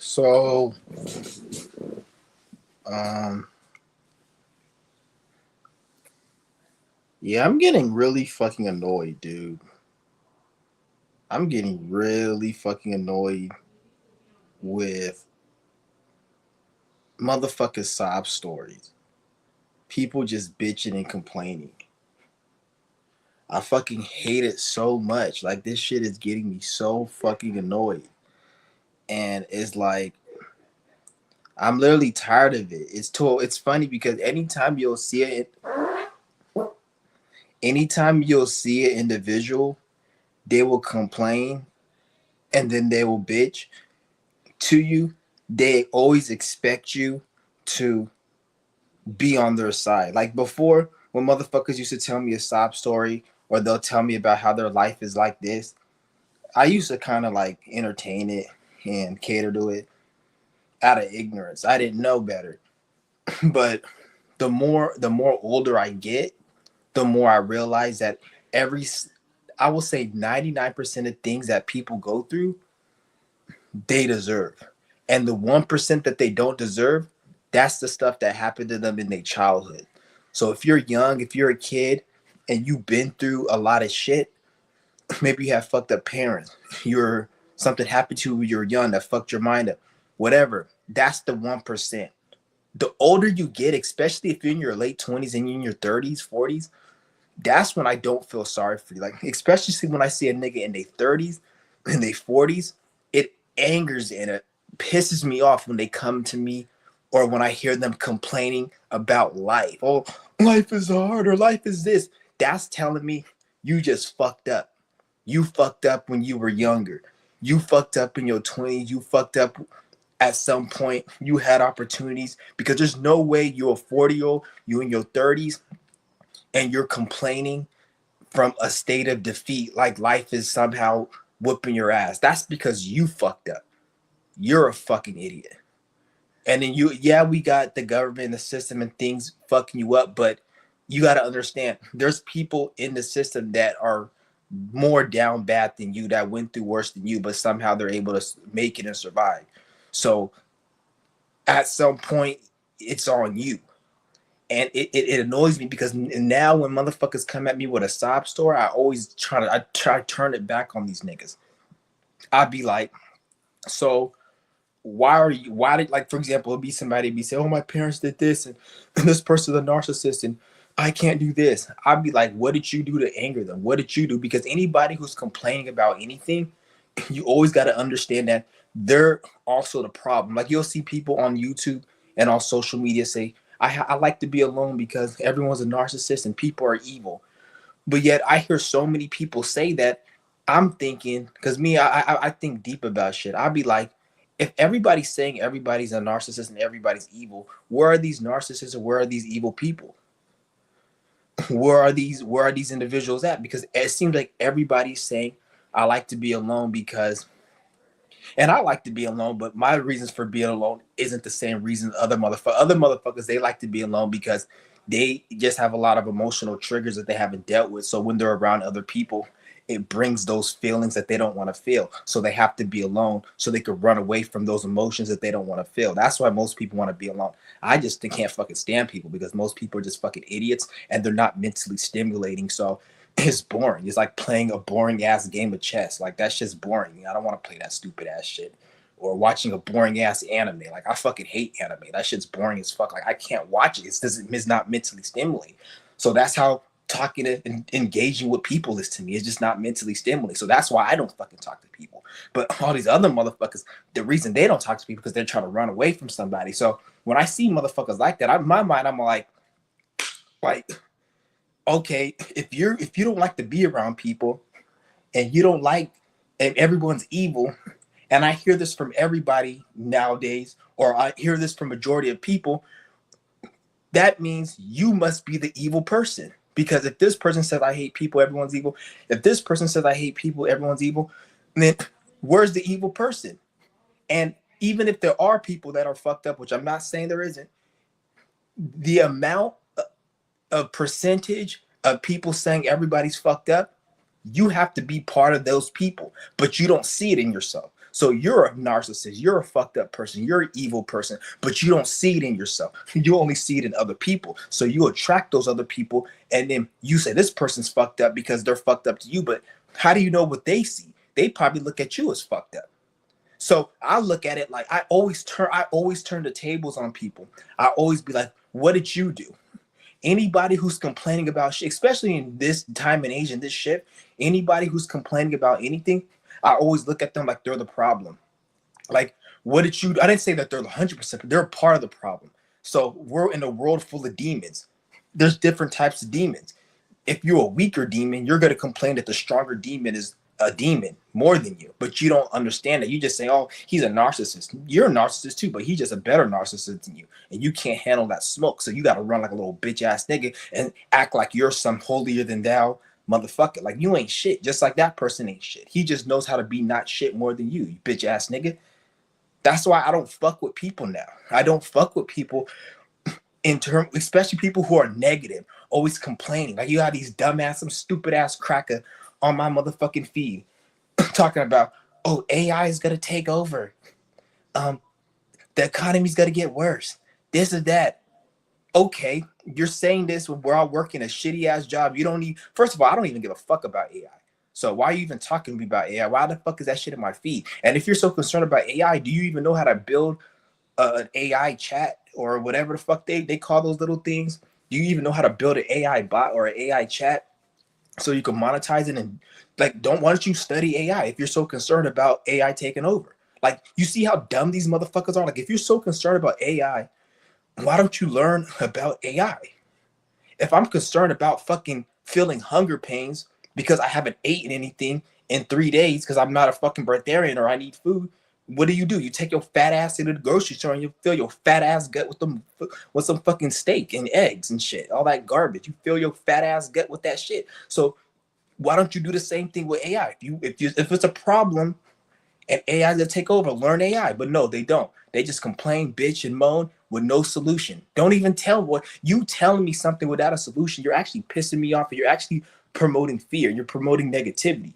So, um, yeah, I'm getting really fucking annoyed, dude. I'm getting really fucking annoyed with motherfucking sob stories. People just bitching and complaining. I fucking hate it so much. Like, this shit is getting me so fucking annoyed. And it's like, I'm literally tired of it. It's funny because anytime you'll see an individual, they will complain and then they will bitch to you. They always expect you to be on their side. Like before, when motherfuckers used to tell me a sob story or they'll tell me about how their life is like this, I used to kind of like entertain it and cater to it out of ignorance. I didn't know better. But the more older I get, the more I realize that every I will say 99% of things that people go through, they deserve. And the 1% that they don't deserve, that's the stuff that happened to them in their childhood. So if you're young, if you're a kid and you've been through a lot of shit, maybe you have fucked up parents, you're something happened to you when you were young that fucked your mind up, whatever, that's the 1%. The older you get, especially if you're in your late 20s and you're in your 30s, 40s, that's when I don't feel sorry for you. Like, especially when I see a nigga in their 30s, in their 40s, it angers and it pisses me off when they come to me or when I hear them complaining about life. Oh, life is hard or life is this. That's telling me you just fucked up. You fucked up when you were younger. You fucked up in your 20s. You fucked up at some point. You had opportunities because there's no way you're a 40-year-old, you in your 30s, and you're complaining from a state of defeat, like life is somehow whooping your ass. That's because you fucked up. You're a fucking idiot. And then yeah, we got the government, the system, and things fucking you up, but you got to understand there's people in the system that are more down bad than you, that went through worse than you, but somehow they're able to make it and survive. So at some point, it's on you. And it annoys me because now when motherfuckers come at me with a sob story, I try to turn it back on these niggas. I'd be like, so why did, like, for example, it'd be somebody be saying, oh, my parents did this and this person's a narcissist and I can't do this. I'd be like, what did you do to anger them? What did you do? Because anybody who's complaining about anything, you always got to understand that they're also the problem. Like, you'll see people on YouTube and on social media say, I like to be alone because everyone's a narcissist and people are evil. But yet I hear so many people say that. I'm thinking, because me, I think deep about shit. I'd be like, if everybody's saying everybody's a narcissist and everybody's evil, where are these narcissists or where are these evil people? Where are these individuals at? Because it seems like everybody's saying, I like to be alone because, and I like to be alone, but my reasons for being alone isn't the same reason other motherfuckers, they like to be alone because they just have a lot of emotional triggers that they haven't dealt with. So when they're around other people, it brings those feelings that they don't want to feel. So they have to be alone so they could run away from those emotions that they don't want to feel. That's why most people want to be alone. I just can't fucking stand people because most people are just fucking idiots and they're not mentally stimulating. So it's boring. It's like playing a boring ass game of chess. Like, that's just boring. I don't want to play that stupid ass shit. Or watching a boring ass anime. Like, I fucking hate anime. That shit's boring as fuck. Like, I can't watch it. It's not mentally stimulating. So that's how talking and engaging with people is to me. It's just not mentally stimulating. So that's why I don't fucking talk to people. But all these other motherfuckers, the reason they don't talk to people because they're trying to run away from somebody. So when I see motherfuckers like that, in my mind, I'm like, okay, if you don't like to be around people and you don't like, and everyone's evil, and I hear this from everybody nowadays, or I hear this from majority of people, that means you must be the evil person. Because if this person says I hate people, everyone's evil. If this person says I hate people, everyone's evil. Then where's the evil person? And even if there are people that are fucked up, which I'm not saying there isn't, the amount of percentage of people saying everybody's fucked up, you have to be part of those people, but you don't see it in yourself. So you're a narcissist. You're a fucked up person. You're an evil person, but you don't see it in yourself. You only see it in other people. So you attract those other people, and then you say this person's fucked up because they're fucked up to you. But how do you know what they see? They probably look at you as fucked up. So I look at it like I always turn the tables on people. I always be like, what did you do? Anybody who's complaining about shit, especially in this time and age and this shit, anybody who's complaining about anything, I always look at them like they're the problem. Like, what did you do? I didn't say that they're 100%, but they're part of the problem. So we're in a world full of demons. There's different types of demons. If you're a weaker demon, you're going to complain that the stronger demon is a demon more than you, but you don't understand that. You just say, oh, he's a narcissist. You're a narcissist too, but he's just a better narcissist than you, and you can't handle that smoke. So you got to run like a little bitch ass nigga and act like you're some holier than thou motherfucker. Like you ain't shit, just like that person ain't shit. He just knows how to be not shit more than you bitch ass nigga. That's why I don't fuck with people now. I don't fuck with people in term, especially people who are negative, always complaining. Like you have these dumbass, some stupid ass cracker on my motherfucking feed talking about, oh, AI is gonna take over. Um, the economy's gonna get worse. This or that. Okay, you're saying this when we're all working a shitty ass job. You don't need. First of all, I don't even give a fuck about AI. So why are you even talking to me about AI? Why the fuck is that shit in my feed? And if you're so concerned about AI, do you even know how to build an AI chat or whatever the fuck they call those little things? Do you even know how to build an AI bot or an AI chat so you can monetize it? And like, why don't you study AI if you're so concerned about AI taking over? Like, you see how dumb these motherfuckers are? Like, if you're so concerned about AI, why don't you learn about AI? If I'm concerned about fucking feeling hunger pains because I haven't eaten anything in 3 days because I'm not a fucking breatharian or I need food, what do? You take your fat ass into the grocery store and you fill your fat ass gut with some fucking steak and eggs and shit, all that garbage. You fill your fat ass gut with that shit. So why don't you do the same thing with AI? If it's a problem and AI is gonna take over, learn AI. But no, they don't. They just complain, bitch, and moan with no solution. Don't even tell what you telling me something without a solution. You're actually pissing me off. And you're actually promoting fear. You're promoting negativity.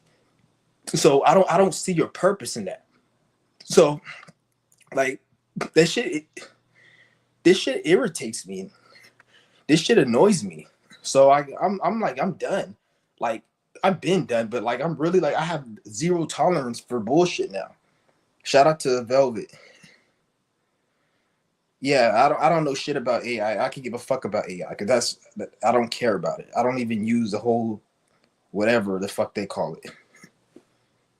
So I don't see your purpose in that. So like that shit, this shit irritates me. This shit annoys me. So I'm like I'm done. Like I've been done, but like I'm really like I have zero tolerance for bullshit now. Shout out to Velvet. Yeah, I don't know shit about AI. I can give a fuck about AI because I don't care about it. I don't even use the whole whatever the fuck they call it.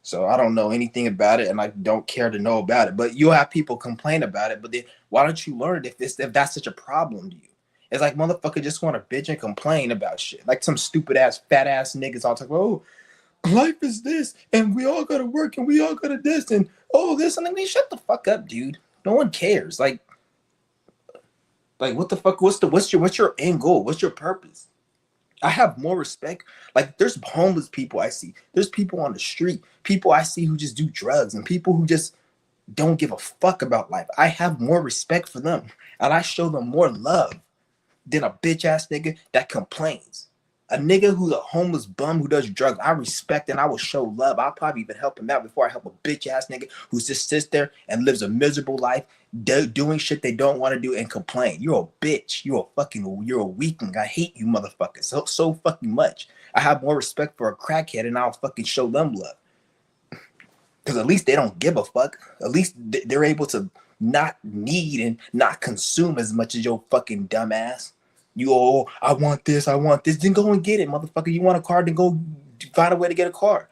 So I don't know anything about it, and I don't care to know about it. But you'll have people complain about it. But then why don't you learn it if that's such a problem to you? It's like motherfucker just want to bitch and complain about shit. Like some stupid ass fat ass niggas all talk about, oh, life is this, and we all gotta work, and we all gotta this, and oh this, and then shut the fuck up, dude. No one cares. Like what the fuck? What's your end goal? What's your purpose? I have more respect. Like there's homeless people I see. There's people on the street. People I see who just do drugs and people who just don't give a fuck about life. I have more respect for them and I show them more love than a bitch ass nigga that complains. A nigga who's a homeless bum who does drugs, I respect and I will show love. I'll probably even help him out before I help a bitch ass nigga who just sits there and lives a miserable life, doing shit they don't want to do and complain. You're a bitch. You're a weakling. I hate you motherfuckers so fucking much. I have more respect for a crackhead and I'll fucking show them love. Because at least they don't give a fuck. At least they're able to not need and not consume as much as your fucking dumbass. You, oh, I want this, I want this. Then go and get it, motherfucker. You want a car, then go find a way to get a car.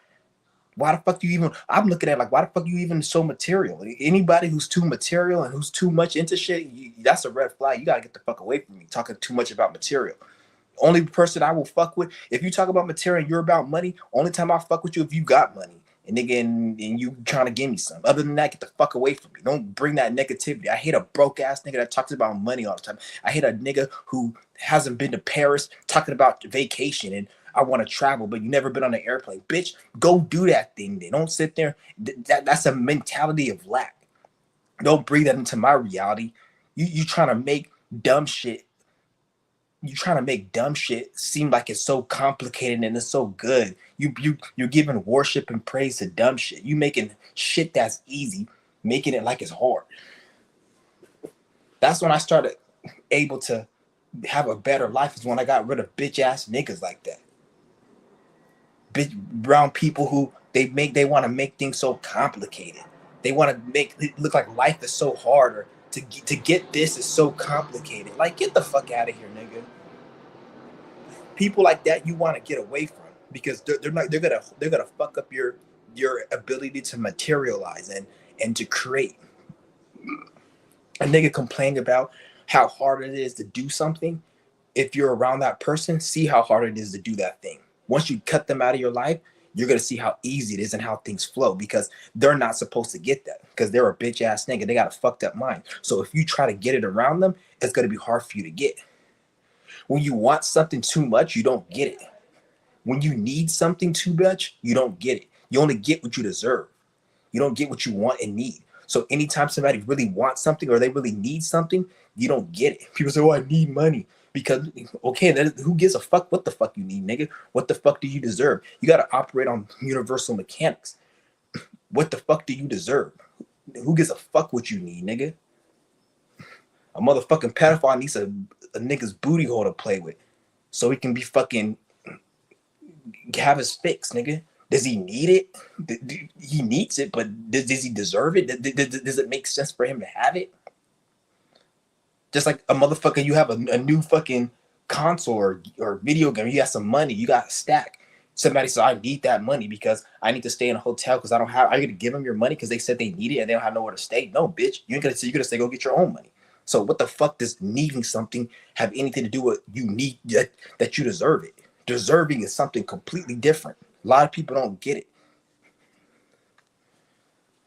Why the fuck you even? I'm looking at like, why the fuck you even so material? Anybody who's too material and who's too much into shit, that's a red flag. You gotta get the fuck away from me talking too much about material. Only person I will fuck with, if you talk about material and you're about money, only time I fuck with you if you got money. And nigga, and you trying to give me some. Other than that, get the fuck away from me. Don't bring that negativity. I hate a broke ass nigga that talks about money all the time. I hate a nigga who hasn't been to Paris talking about vacation and I want to travel, but you never been on an airplane. Bitch, go do that thing then. Don't sit there. That's a mentality of lack. Don't bring that into my reality. You trying to make dumb shit you trying to make dumb shit seem like it's so complicated and it's so good. You're giving worship and praise to dumb shit. You making shit that's easy, making it like it's hard. That's when I started able to have a better life, is when I got rid of bitch ass niggas like that. Bitch brown people who they want to make things so complicated. They want to make it look like life is so hard, or to get this is so complicated. Like, get the fuck out of here, nigga. People like that you want to get away from, because they're gonna fuck up your ability to materialize and to create. A nigga complain about how hard it is to do something. If you're around that person, see how hard it is to do that thing. Once you cut them out of your life, you're gonna see how easy it is and how things flow, because they're not supposed to get that, because they're a bitch ass nigga. They got a fucked up mind. So if you try to get it around them, it's gonna be hard for you to get. When you want something too much, you don't get it. When you need something too much, you don't get it. You only get what you deserve. You don't get what you want and need. So anytime somebody really wants something or they really need something, you don't get it. People say, "Oh, I need money." Because, okay, who gives a fuck what the fuck you need, nigga? What the fuck do you deserve? You got to operate on universal mechanics. What the fuck do you deserve? Who gives a fuck what you need, nigga? A motherfucking pedophile needs a nigga's booty hole to play with, so he can be fucking have his fix, nigga. Does he need it? He needs it, but does he deserve it? Does it make sense for him to have it? Just like a motherfucker, you have a new fucking console or video game, you got some money, you got a stack. Somebody said, "I need that money because I need to stay in a hotel because I don't have." Are you gonna give them your money because they said they need it and they don't have nowhere to stay? No, bitch. You're gonna say, go get your own money. So what the fuck does needing something have anything to do with you need that you deserve it? Deserving is something completely different. A lot of people don't get it.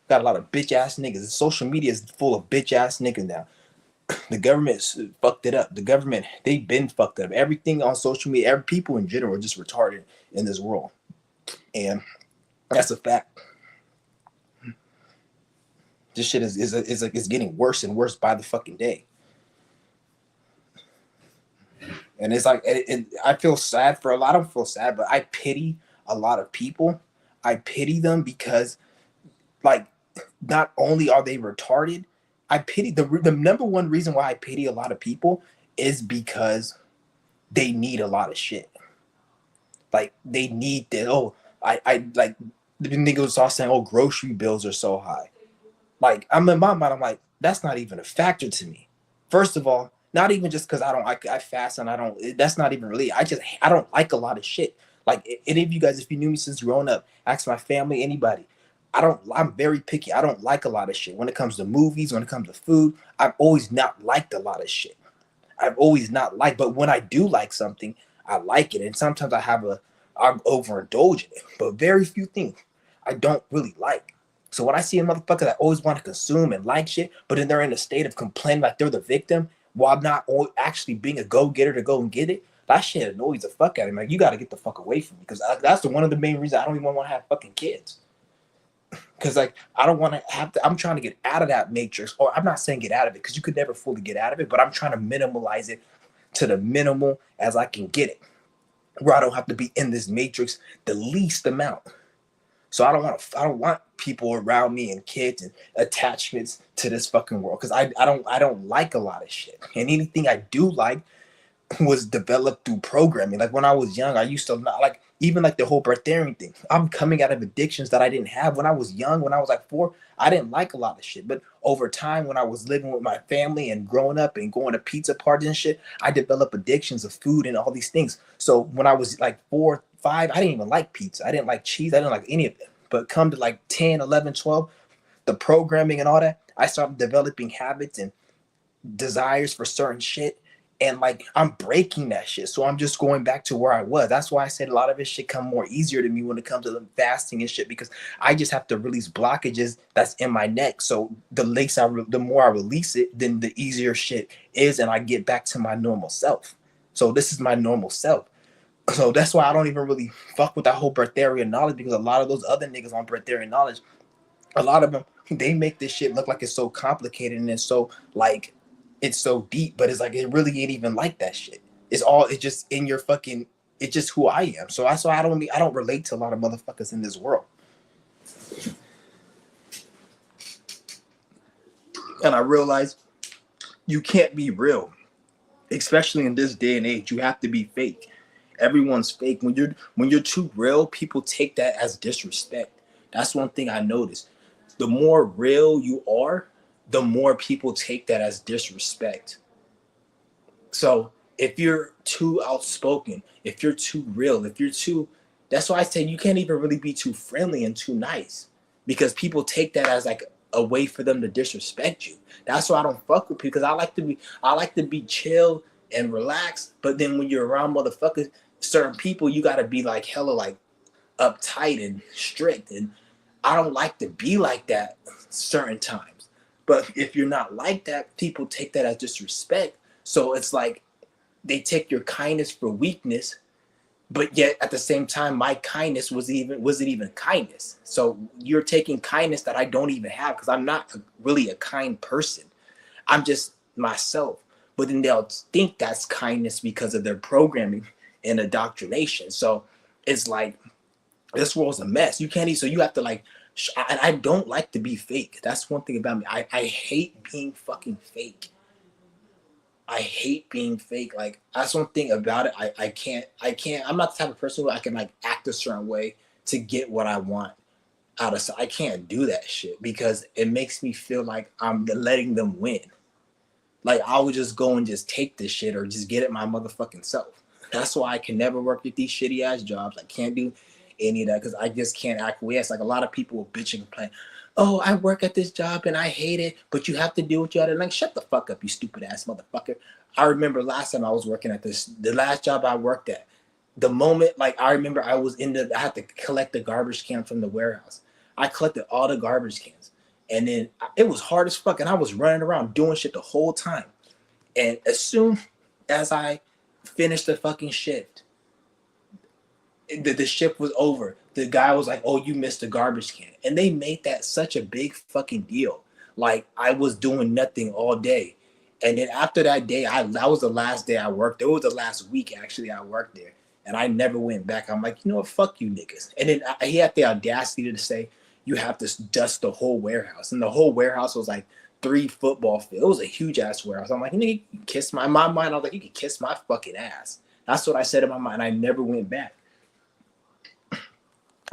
Got a lot of bitch ass niggas. Social media is full of bitch ass niggas now. The government fucked it up. The government, they've been fucked up. Everything on social media, every people in general are just retarded in this world. And that's a fact. This shit is getting worse and worse by the fucking day. And it's like, I feel sad for a lot of them, feel sad, but I pity a lot of people. I pity them because, like, not only are they retarded, I pity the number one reason why I pity a lot of people is because they need a lot of shit. Like, they need that. Oh, I like the niggas was all saying, "Oh, grocery bills are so high." Like, I'm in my mind, I'm like, that's not even a factor to me. First of all, not even just because I fast and I don't. That's not even really. I don't like a lot of shit. Like, any of you guys, if you knew me since growing up, ask my family, anybody. I'm very picky. I don't like a lot of shit. When it comes to movies, when it comes to food, I've always not liked a lot of shit. I've always not liked, but when I do like something, I like it. And sometimes I overindulge in it. But very few things I don't really like. So when I see a motherfucker that always want to consume and like shit, but then they're in a state of complaining like they're the victim while not actually being a go-getter to go and get it, that shit annoys the fuck out of me. Like, you got to get the fuck away from me, because that's one of the main reasons I don't even want to have fucking kids. Because, like, I don't want to have to. I'm trying to get out of that matrix, or I'm not saying get out of it because you could never fully get out of it, but I'm trying to minimalize it to the minimal as I can get it, where I don't have to be in this matrix the least amount. So I don't want people around me and kids and attachments to this fucking world, because I don't like a lot of shit. And anything I do like was developed through programming. Like, when I was young, I used to not like, even like the whole breatharian thing. I'm coming out of addictions that I didn't have when I was young. When I was like 4, I didn't like a lot of shit. But over time, when I was living with my family and growing up and going to pizza parties and shit, I developed addictions of food and all these things. So when I was like 4, 5, I didn't even like pizza. I didn't like cheese. I didn't like any of it. But come to like 10, 11, 12, the programming and all that, I started developing habits and desires for certain shit, and like, I'm breaking that shit. So I'm just going back to where I was. That's why I said a lot of it should come more easier to me when it comes to the fasting and shit, because I just have to release blockages that's in my neck. So the more I release it, then the easier shit is, and I get back to my normal self. So this is my normal self. So that's why I don't even really fuck with that whole breatharian knowledge, because a lot of those other niggas on breatharian knowledge, a lot of them, they make this shit look like it's so complicated and it's so, like, it's so deep, but it's like, it really ain't even like that shit. It's just in your fucking, it's just who I am. So that's why I don't relate to a lot of motherfuckers in this world. And I realize you can't be real, especially in this day and age. You have to be fake. Everyone's fake. When you're too real, people take that as disrespect. That's one thing I noticed. The more real you are, the more people take that as disrespect. So if you're too outspoken, if you're too real, if you're too, that's why I say you can't even really be too friendly and too nice, because people take that as like a way for them to disrespect you. That's why I don't fuck with people, because I like to be chill and relaxed. But then when you're around motherfuckers, certain people, you gotta be like hella like uptight and strict, and I don't like to be like that certain times. But if you're not like that, people take that as disrespect. So it's like they take your kindness for weakness, but yet at the same time, my kindness wasn't even kindness. So you're taking kindness that I don't even have, because I'm not really a kind person. I'm just myself. But then they'll think that's kindness because of their programming and indoctrination. So it's like this world's a mess. You can't even, so you have to like, I don't like to be fake. That's one thing about me. I hate being fucking fake. I hate being fake. Like that's one thing about it. I can't, I'm not the type of person who I can like act a certain way to get what I want out of, I can't do that shit because it makes me feel like I'm letting them win. Like I would just go and just take this shit or just get it my motherfucking self. That's why I can never work at these shitty ass jobs. I can't do any of that because I just can't acquiesce. Like a lot of people will bitch and complain. Oh, I work at this job and I hate it, but you have to do what you have to. Like, shut the fuck up, you stupid ass motherfucker. I remember last time I was working at the last job I worked at. The moment, like I remember, I had to collect the garbage can from the warehouse. I collected all the garbage cans, and then it was hard as fuck, and I was running around doing shit the whole time. And as soon as I finished the fucking shift, the shift was over. The guy was like, "Oh, you missed the garbage can," and they made that such a big fucking deal. Like I was doing nothing all day, and then after that day, that was the last day I worked. It was the last week actually I worked there, and I never went back. I'm like, you know what, fuck you niggas. And then he had the audacity to say you have to dust the whole warehouse, and the whole warehouse was like 3 football fields. It was a huge ass warehouse. I'm like, nigga, you kiss my, in my mind. I was like, you can kiss my fucking ass. That's what I said in my mind. I never went back,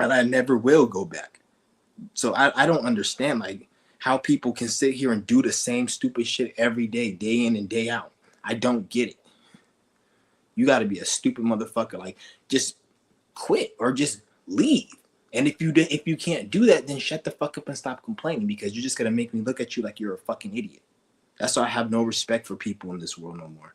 and I never will go back. So I don't understand like how people can sit here and do the same stupid shit every day in and day out. I don't get it. You got to be a stupid motherfucker. Like just quit or just leave. And if you can't do that, then shut the fuck up and stop complaining, because you're just gonna make me look at you like you're a fucking idiot. That's why I have no respect for people in this world no more.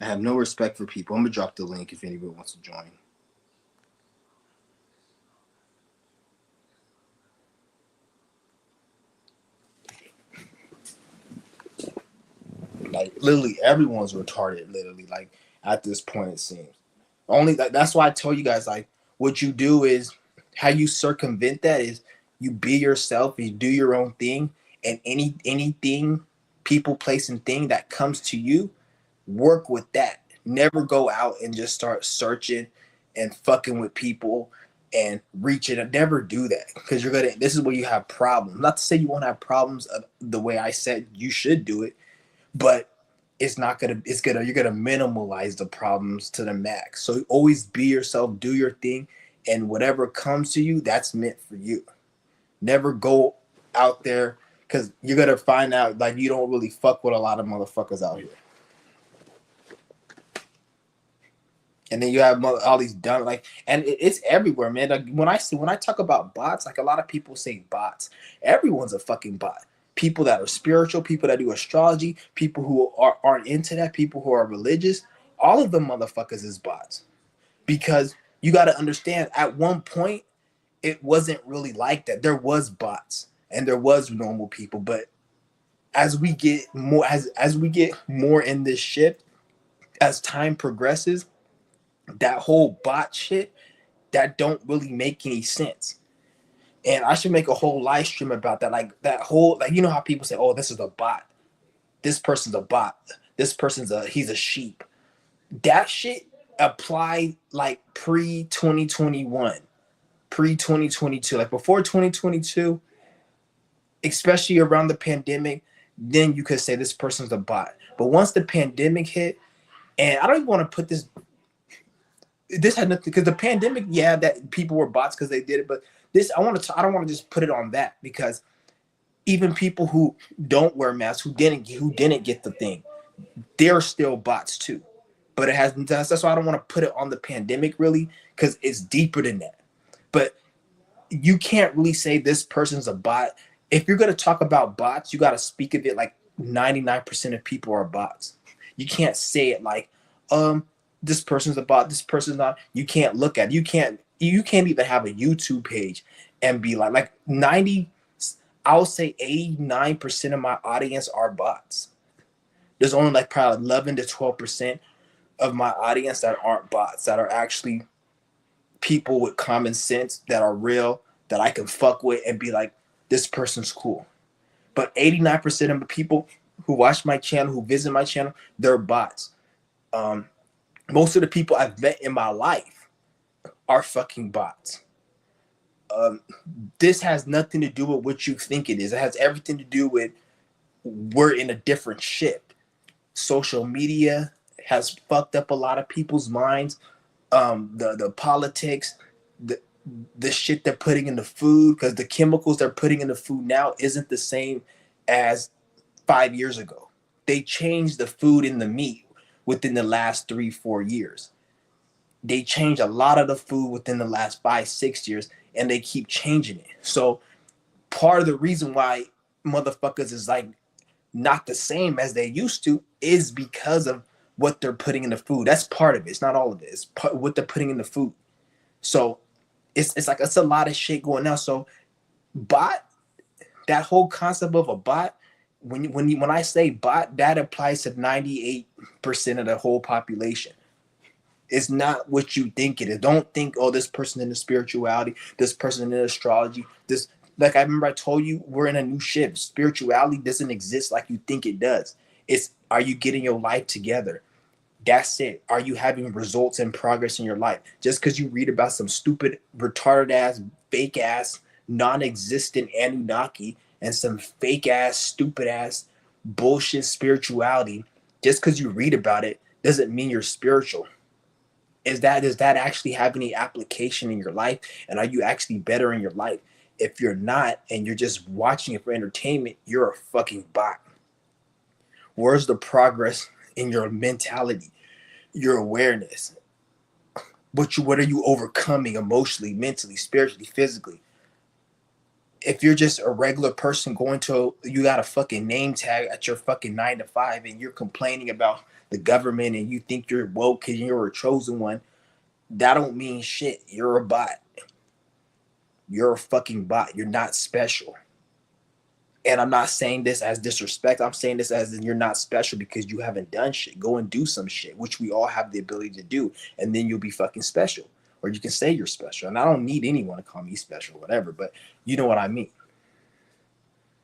I have no respect for people. I'm gonna drop the link if anybody wants to join. Like literally everyone's retarded, literally, like at this point it seems. Only that's why I tell you guys, like, what you do is how you circumvent that is you be yourself, you do your own thing, and anything, people, place, and thing that comes to you, work with that. Never go out and just start searching and fucking with people and reaching. Never do that, because you're gonna. This is where you have problems. Not to say you won't have problems of the way I said you should do it, but it's not gonna. It's gonna. You're gonna minimalize the problems to the max. So always be yourself. Do your thing, and whatever comes to you, that's meant for you. Never go out there, because you're gonna find out like you don't really fuck with a lot of motherfuckers out here. And then you have all these dumb, like, and it's everywhere, man. Like when I talk about bots, like a lot of people say bots. Everyone's a fucking bot. People that are spiritual, people that do astrology, people who aren't into that, people who are religious, all of them motherfuckers is bots. Because you got to understand, at one point, it wasn't really like that. There was bots and there was normal people, but as we get more in this shift, as time progresses, That whole bot shit, that don't really make any sense. And I should make a whole live stream about that. Like that whole, like, you know how people say, oh, this is a bot. This person's a bot. This person's he's a sheep. That shit applied like pre 2021, pre 2022, like before 2022, especially around the pandemic. Then you could say this person's a bot. But once the pandemic hit, and I don't even want to put this had nothing, because the pandemic, yeah, that people were bots because they did it, but this I don't want to just put it on that, because even people who don't wear masks, who didn't get the thing, they're still bots too. But that's why I don't want to put it on the pandemic really, because it's deeper than that. But you can't really say this person's a bot. If you're going to talk about bots, you got to speak of it like 99% of people are bots. You can't say it like, this person's a bot, this person's not. You can't look at it. You can't even have a YouTube page and be like 90, I'll say 89% of my audience are bots. There's only like probably 11 to 12% of my audience that aren't bots, that are actually people with common sense, that are real, that I can fuck with and be like, this person's cool. But 89% of the people who watch my channel, who visit my channel, they're bots. Most of the people I've met in my life are fucking bots. This has nothing to do with what you think it is. It has everything to do with we're in a different ship. Social media has fucked up a lot of people's minds. The politics, the shit they're putting in the food, because the chemicals they're putting in the food now isn't the same as 5 years ago. They changed the food and the meat within the last 3-4 years. They changed a lot of the food within the last 5-6 years, and they keep changing it. So part of the reason why motherfuckers is like not the same as they used to is because of what they're putting in the food. That's part of it. It's not all of it. It's what they're putting in the food. So it's like it's a lot of shit going on. So bot, that whole concept of a bot, when I say bot, that applies to 98% of the whole population. It's not what you think it is. Don't think, oh, this person in the spirituality, this person in astrology, this, like I remember I told you, we're in a new shift. Spirituality doesn't exist like you think it does. It's, are you getting your life together? That's it. Are you having results and progress in your life? Just because you read about some stupid, retarded ass, fake ass, non-existent Anunnaki and some fake ass, stupid ass, bullshit spirituality, just because you read about it doesn't mean you're spiritual. Does that actually have any application in your life? And are you actually better in your life? If you're not, and you're just watching it for entertainment, you're a fucking bot. Where's the progress in your mentality, your awareness? What are you overcoming emotionally, mentally, spiritually, physically? If you're just a regular person you got a fucking name tag at your fucking 9 to 5, and you're complaining about the government, and you think you're woke and you're a chosen one, that don't mean shit. You're a bot. You're a fucking bot. You're not special. And I'm not saying this as disrespect. I'm saying this as in you're not special because you haven't done shit. Go and do some shit, which we all have the ability to do. And then you'll be fucking special. Or you can say you're special. And I don't need anyone to call me special or whatever, but you know what I mean.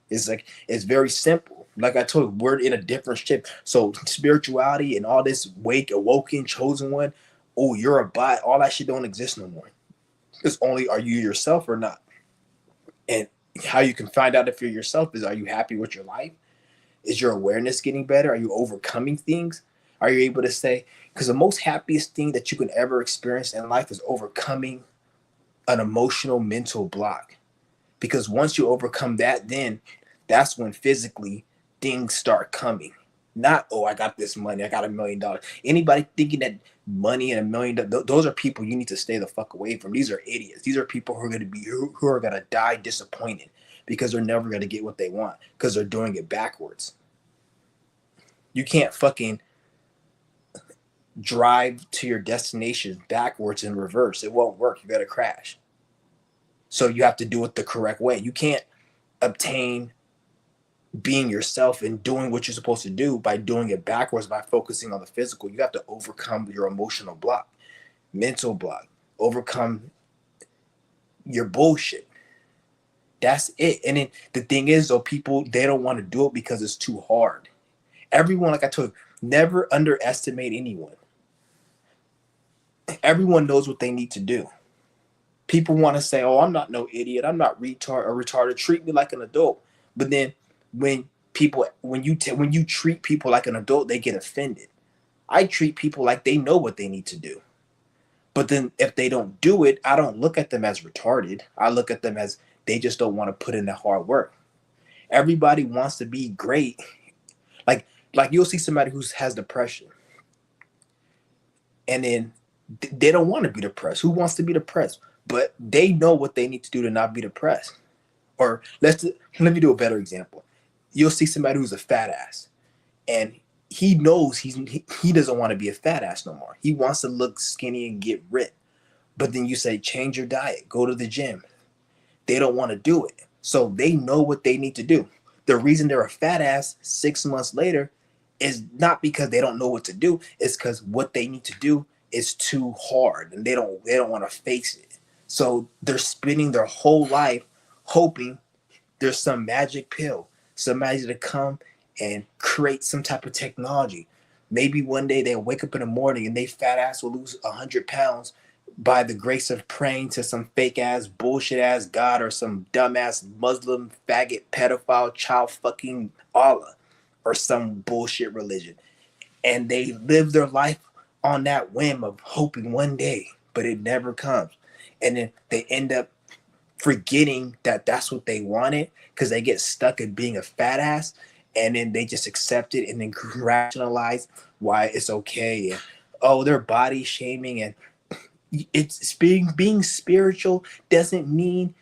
It's like, it's very simple. Like I told you, we're in a different ship. So spirituality and all this awoken, chosen one, oh, you're a bot. All that shit don't exist no more. It's only, are you yourself or not? And how you can find out if you're yourself is, are you happy with your life? Is your awareness getting better? Are you overcoming things? Are you able to say, because the most happiest thing that you can ever experience in life is overcoming an emotional mental block. Because once you overcome that, then that's when physically things start coming. Not, oh, I got this money, I got $1 million. Anybody thinking that money and $1 million, those are people you need to stay the fuck away from. These are idiots. These are people who are gonna die disappointed because they're never gonna get what they want because they're doing it backwards. You can't fucking drive to your destination backwards in reverse. It won't work. You gotta crash. So you have to do it the correct way. You can't obtain being yourself and doing what you're supposed to do by doing it backwards, by focusing on the physical. You have to overcome your emotional block. mental block, overcome your bullshit. That's it. And then the thing is, though, people, they don't want to do it because it's too hard. Everyone, like I told you, never underestimate anyone. Everyone knows what they need to do. People want to say, "Oh, I'm not no idiot. I'm not retard or retarded. Treat me like an adult." But then when when you treat people like an adult, they get offended. I treat people like they know what they need to do. But then if they don't do it, I don't look at them as retarded. I look at them as they just don't want to put in the hard work. Everybody wants to be great. Like like you'll see somebody who has depression, and then they don't want to be depressed. Who wants to be depressed? But they know what they need to do to not be depressed. Or let me do a better example. You'll see somebody who's a fat ass, and he knows he doesn't want to be a fat ass no more. He wants to look skinny and get ripped. But then you say change your diet, go to the gym. They don't want to do it. So they know what they need to do. The reason they're a fat ass 6 months later is not because they don't know what to do. It's because what they need to do is too hard and they don't want to face it. So they're spending their whole life hoping there's some magic pill, somebody to come and create some type of technology. Maybe one day they'll wake up in the morning and they fat ass will lose 100 pounds by the grace of praying to some fake ass bullshit ass God or some dumbass Muslim faggot pedophile child fucking Allah or some bullshit religion. And they live their life on that whim of hoping one day, but it never comes. And then they end up forgetting that that's what they wanted because they get stuck in being a fat ass, and then they just accept it and then rationalize why it's okay. And oh, they're body shaming, and it's being spiritual doesn't mean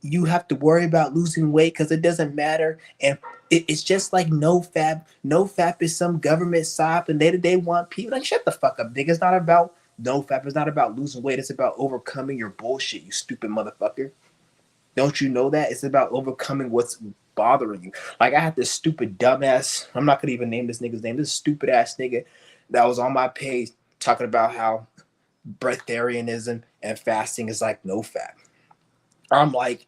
you have to worry about losing weight because it doesn't matter. And it's just like no fap is some government sop, and they want people like shut the fuck up, nigga. It's not about no fap. It's not about losing weight. It's about overcoming your bullshit, you stupid motherfucker. Don't you know that? It's about overcoming what's bothering you. Like I had this stupid dumbass, I'm not gonna even name this nigga's name, this stupid ass nigga that was on my page talking about how breatharianism and fasting is like no fap. I'm like,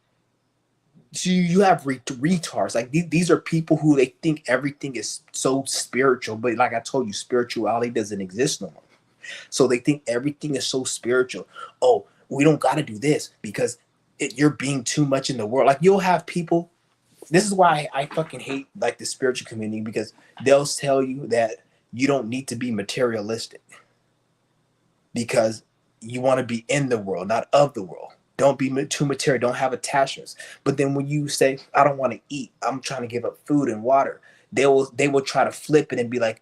so you have retards. Like these are people who they think everything is so spiritual, but like I told you, spirituality doesn't exist no more. So they think everything is so spiritual. Oh, we don't got to do this because you're being too much in the world. Like you'll have people. This is why I fucking hate like the spiritual community, because they'll tell you that you don't need to be materialistic because you want to be in the world, not of the world. Don't be too material. Don't have attachments. But then when you say, I don't want to eat, I'm trying to give up food and water, they will try to flip it and be like,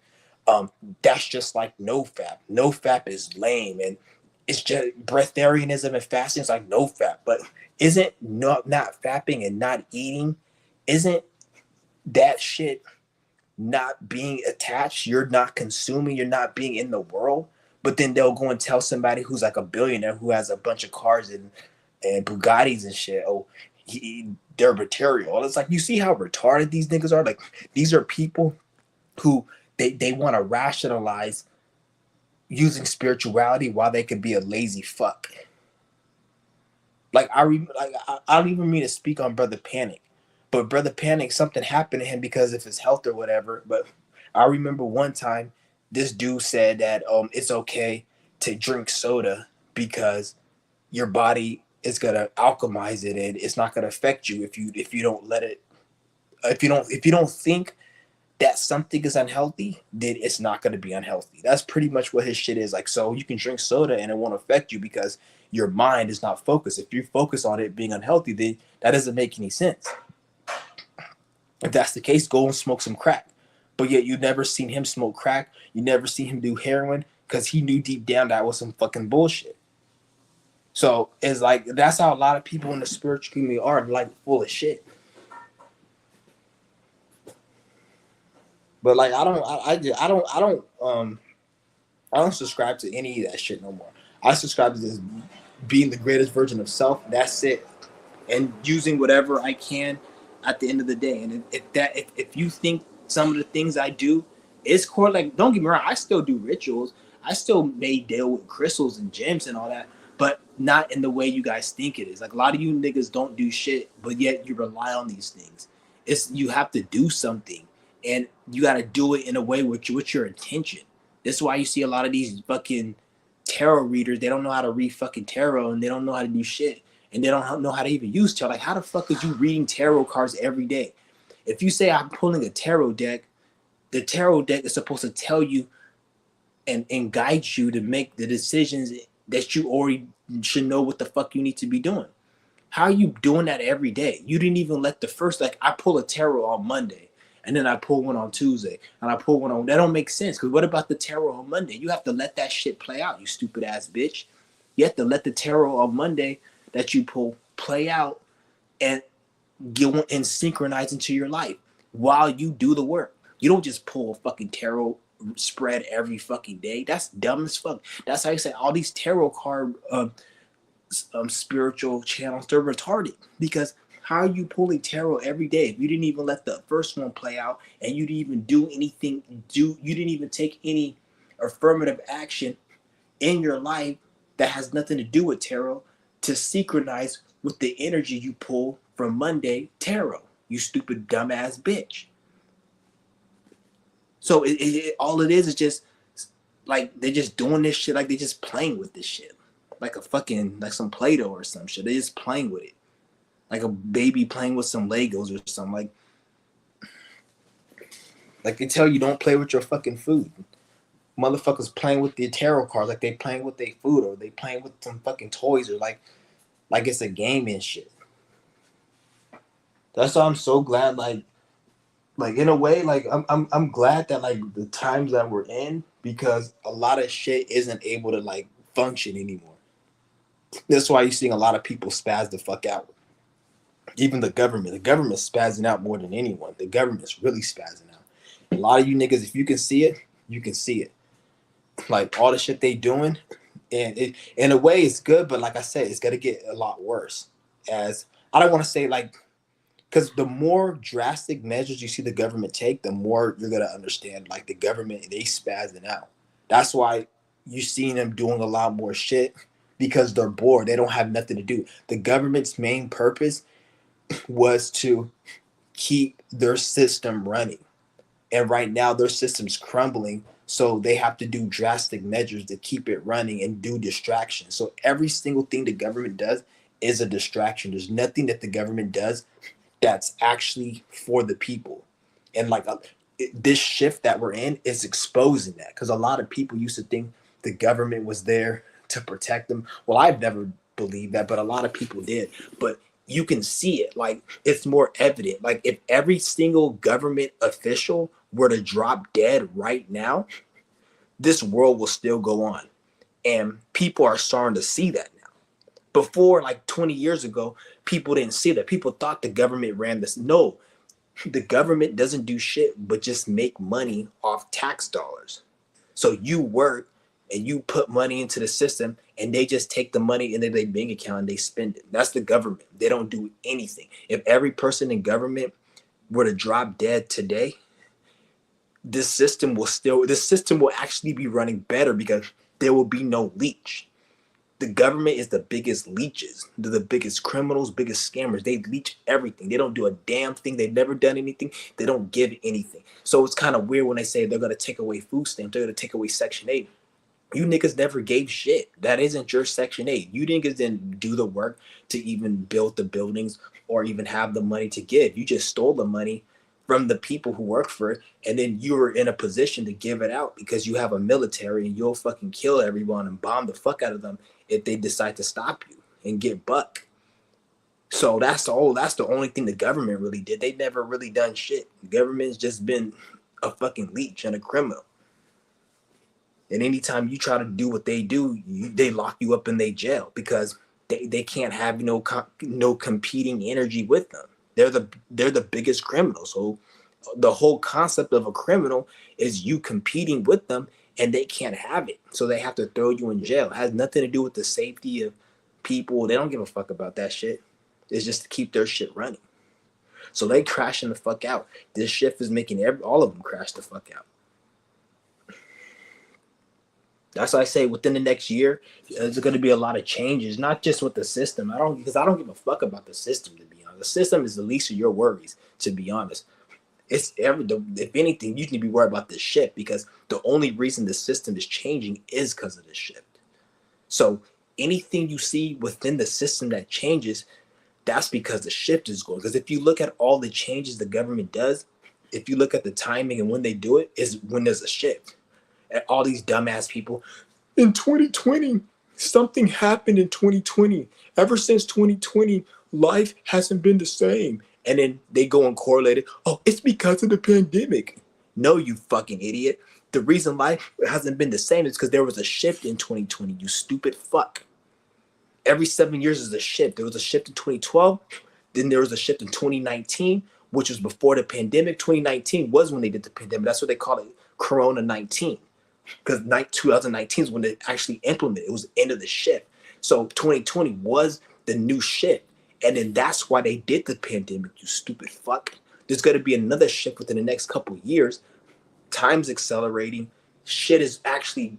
that's just like no fap. No fap is lame. And it's just breatharianism and fasting is like no fap. But isn't not fapping and not eating, isn't that shit not being attached? You're not consuming, you're not being in the world. But then they'll go and tell somebody who's like a billionaire who has a bunch of cars and Bugattis and shit, oh, they're material. It's like, you see how retarded these niggas are? Like, these are people who they want to rationalize using spirituality while they could be a lazy fuck. Like, I don't even mean to speak on Brother Panic, but Brother Panic, something happened to him because of his health or whatever. But I remember one time this dude said that it's okay to drink soda because your body is gonna alchemize it and it's not gonna affect you if you don't let it, if you don't think that something is unhealthy, then it's not gonna be unhealthy. That's pretty much what his shit is. Like, so you can drink soda and it won't affect you because your mind is not focused. If you focus on it being unhealthy, then that doesn't make any sense. If that's the case, go and smoke some crack. But yet you never seen him smoke crack. You never seen him do heroin because he knew deep down that was some fucking bullshit. So it's like that's how a lot of people in the spiritual community are, like full of shit. But like I don't subscribe to any of that shit no more. I subscribe to this being the greatest version of self. That's it, and using whatever I can at the end of the day. And if you think some of the things I do is core, like don't get me wrong, I still do rituals. I still may deal with crystals and gems and all that, but not in the way you guys think it is. Like a lot of you niggas don't do shit, but yet you rely on these things. It's you have to do something, and you got to do it in a way with your intention. That's why you see a lot of these fucking tarot readers. They don't know how to read fucking tarot, and they don't know how to do shit, and they don't know how to even use tarot. Like, how the fuck is you reading tarot cards every day? If you say I'm pulling a tarot deck, the tarot deck is supposed to tell you and guide you to make the decisions that you already should know what the fuck you need to be doing. How are you doing that every day? You didn't even let the first, like, I pull a tarot on Monday, and then I pull one on Tuesday, and I pull one on, that don't make sense. Because what about the tarot on Monday? You have to let that shit play out, you stupid ass bitch. You have to let the tarot on Monday that you pull play out and get and synchronize into your life while you do the work. You don't just pull a fucking tarot spread every fucking day. That's dumb as fuck. That's how you say all these tarot card spiritual channels, they're retarded. Because how are you pulling tarot every day if you didn't even let the first one play out, and you didn't even do anything, you didn't even take any affirmative action in your life that has nothing to do with tarot to synchronize with the energy you pull from Monday tarot, you stupid dumbass bitch. So all it is just like they're just doing this shit, like they're just playing with this shit, like a fucking, like some Play-Doh or some shit. They're just playing with it, like a baby playing with some Legos or something. Like they tell you don't play with your fucking food. Motherfuckers playing with the tarot cards like they playing with their food, or they playing with some fucking toys, or like it's a game and shit. That's why I'm so glad, like in a way, like I'm glad that like the times that we're in, because a lot of shit isn't able to like function anymore. That's why you're seeing a lot of people spaz the fuck out. Even the government's spazzing out more than anyone. The government's really spazzing out. A lot of you niggas, if you can see it, you can see it. Like all the shit they doing, and it, in a way it's good, but like I said, it's gonna get a lot worse. As I don't want to say like, because the more drastic measures you see the government take, the more you're gonna understand like the government, they spazzing out. That's why you're seeing them doing a lot more shit, because they're bored. They don't have nothing to do. The government's main purpose was to keep their system running. And right now their system's crumbling. So they have to do drastic measures to keep it running and do distractions. So every single thing the government does is a distraction. There's nothing that the government does that's actually for the people. And like this shift that we're in is exposing that, because a lot of people used to think the government was there to protect them. Well, I've never believed that, but a lot of people did. But you can see it, like it's more evident. Like if every single government official were to drop dead right now, this world will still go on. And people are starting to see that now. Before, like 20 years ago, people didn't see that. People thought the government ran this. No, the government doesn't do shit but just make money off tax dollars. So you work and you put money into the system, and they just take the money into their bank account and they spend it. That's the government. They don't do anything. If every person in government were to drop dead today, this system will actually be running better, because there will be no leech. The government is the biggest leeches. They're the biggest criminals, biggest scammers. They leech everything. They don't do a damn thing. They've never done anything. They don't give anything. So it's kind of weird when they say they're going to take away food stamps. They're going to take away Section 8. You niggas never gave shit. That isn't your Section 8. You niggas didn't do the work to even build the buildings or even have the money to give. You just stole the money from the people who work for it, and then you were in a position to give it out because you have a military, and you'll fucking kill everyone and bomb the fuck out of them if they decide to stop you and get buck. So that's the only thing the government really did. They never really done shit. The government's just been a fucking leech and a criminal. And anytime you try to do what they do, they lock you up in their jail, because they can't have no competing energy with them. They're the biggest criminals. So the whole concept of a criminal is you competing with them, and they can't have it. So they have to throw you in jail. It has nothing to do with the safety of people. They don't give a fuck about that shit. It's just to keep their shit running. So they crashing the fuck out. This shift is making all of them crash the fuck out. That's why I say within the next year, there's going to be a lot of changes, not just with the system. I don't give a fuck about the system, to be honest. The system is the least of your worries, to be honest. If anything, you need to be worried about this shift, because the only reason the system is changing is because of this shift. So anything you see within the system that changes, that's because the shift is going. Because if you look at all the changes the government does, if you look at the timing and when they do it, is when there's a shift. And all these dumbass people in 2020, something happened in 2020. Ever since 2020, life hasn't been the same. And then they go and correlate it. Oh, it's because of the pandemic. No, you fucking idiot. The reason life hasn't been the same is because there was a shift in 2020, you stupid fuck. Every 7 years is a shift. There was a shift in 2012, then there was a shift in 2019, which was before the pandemic. 2019 was when they did the pandemic. That's what they call it, Corona 19, because 2019 is when they actually implemented it. It was the end of the shift. So 2020 was the new shift. And then that's why they did the pandemic, you stupid fuck. There's going to be another shift within the next couple of years. Time's accelerating. Shit is actually,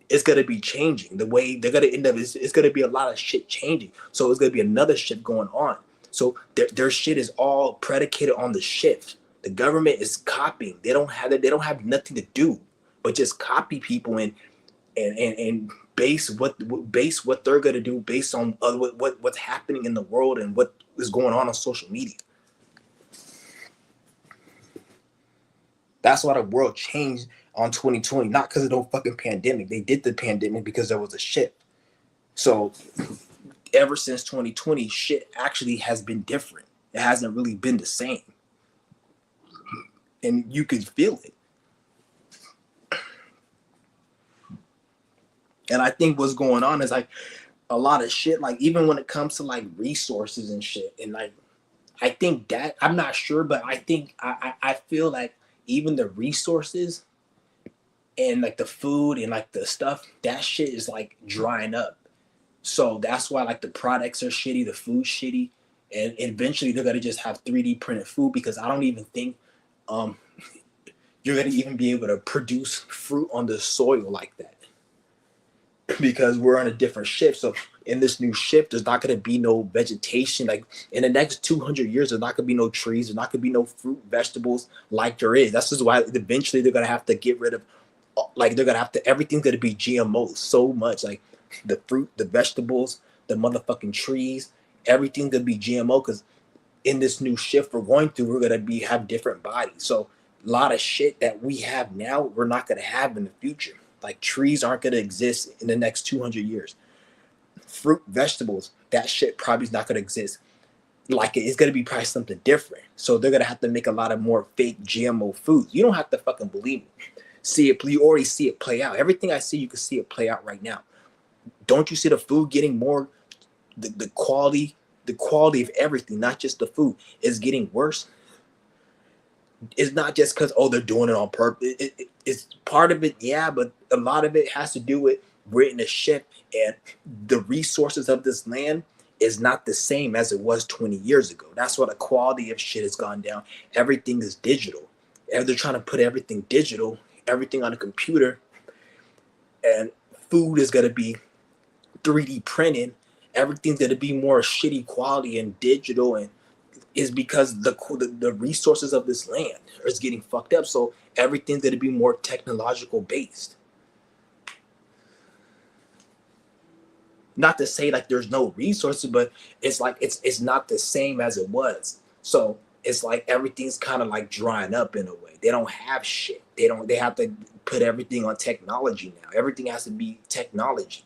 it's going to be changing. The way they're going to end up is, it's going to be a lot of shit changing. So it's going to be another shift going on. So their shit is all predicated on the shift. The government is copying. They don't have nothing to do but just copy people and base what they're gonna do based on what's happening in the world and what is going on social media. That's why the world changed on 2020, not because of no fucking pandemic. They did the pandemic because there was a shift. So ever since 2020, shit actually has been different. It hasn't really been the same, and you can feel it. And I think what's going on is like a lot of shit, like even when it comes to like resources and shit. And like, I think that, I'm not sure, but I think, I feel like even the resources and like the food and like the stuff, that shit is like drying up. So that's why like the products are shitty, the food's shitty. And eventually they're going to just have 3D printed food, because I don't even think um, you're going to even be able to produce fruit on the soil like that, because we're on a different shift. So in this new shift, there's not going to be no vegetation. Like in the next 200 years, there's not going to be no trees. There's not going to be no fruit, vegetables like there is. That's just why eventually they're going to have to get rid of, like they're going to have to, everything's going to be GMOs so much. Like the fruit, the vegetables, the motherfucking trees, everything's going to be GMO, because in this new shift we're going through, we're going to have different bodies. So a lot of shit that we have now, we're not going to have in the future. Like trees aren't going to exist in the next 200 years. Fruit, vegetables, that shit probably is not going to exist. Like it's going to be probably something different. So they're going to have to make a lot of more fake GMO foods. You don't have to fucking believe me. See it, you already see it play out. Everything I see, you can see it play out right now. Don't you see the food getting more, the quality of everything, not just the food, is getting worse? It's not just because, oh, they're doing it on purpose. It's part of it, yeah, but a lot of it has to do with we're in a shift, and the resources of this land is not the same as it was 20 years ago. That's why the quality of shit has gone down. Everything is digital, and they're trying to put everything digital, everything on a computer, and food is going to be 3D printed. Everything's going to be more shitty quality and digital, and is because the resources of this land is getting fucked up. So everything's going to be more technological based. Not to say like there's no resources, but it's like it's not the same as it was. So it's like everything's kind of like drying up in a way. They don't have shit. They have to put everything on technology now. Everything has to be technology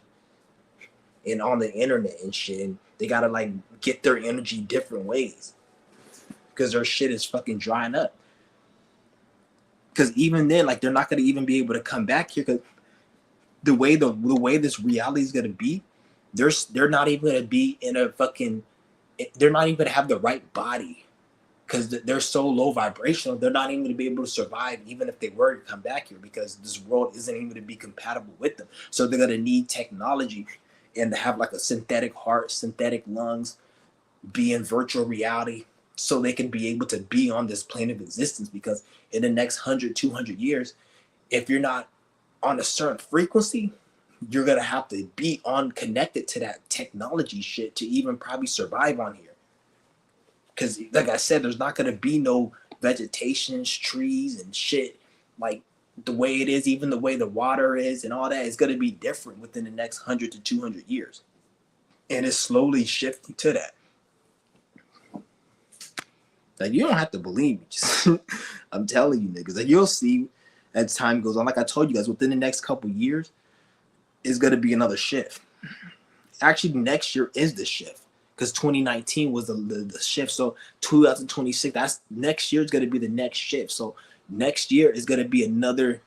and on the internet and shit. And they gotta like get their energy different ways, because their shit is fucking drying up. Because even then, like they're not gonna even be able to come back here, because the way this reality is gonna be, they're not even gonna be in a fucking, they're not even gonna have the right body, because they're so low vibrational. They're not even gonna be able to survive even if they were to come back here, because this world isn't even gonna be compatible with them. So they're gonna need technology and to have like a synthetic heart, synthetic lungs, be in virtual reality, so they can be able to be on this plane of existence. Because in the next 100, 200 years, if you're not on a certain frequency, you're gonna have to be on connected to that technology shit to even probably survive on here. Because like I said, there's not gonna be no vegetations, trees, and shit like the way it is. Even the way the water is and all that is gonna be different within the next 100 to 200 years, and it's slowly shifting to that. Like you don't have to believe me. Just, I'm telling you niggas. Like you'll see as time goes on. Like I told you guys, within the next couple years, is gonna be another shift. Actually, next year is the shift because 2019 was the shift. So 2026, that's next year is gonna be the next shift. So next year is gonna be another,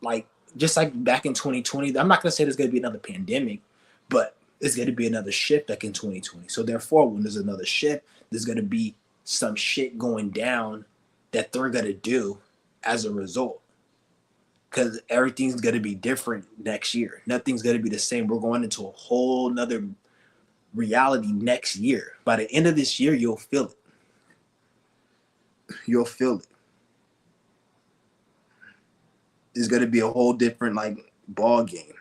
like just like back in 2020. I'm not gonna say there's gonna be another pandemic, but it's gonna be another shift like in 2020. So therefore, when there's another shift, there's gonna be some shit going down that they're gonna do as a result. Because everything's gonna be different next year. Nothing's gonna be the same. We're going into a whole nother reality next year. By the end of this year, you'll feel it. You'll feel it. It's gonna be a whole different like ball game.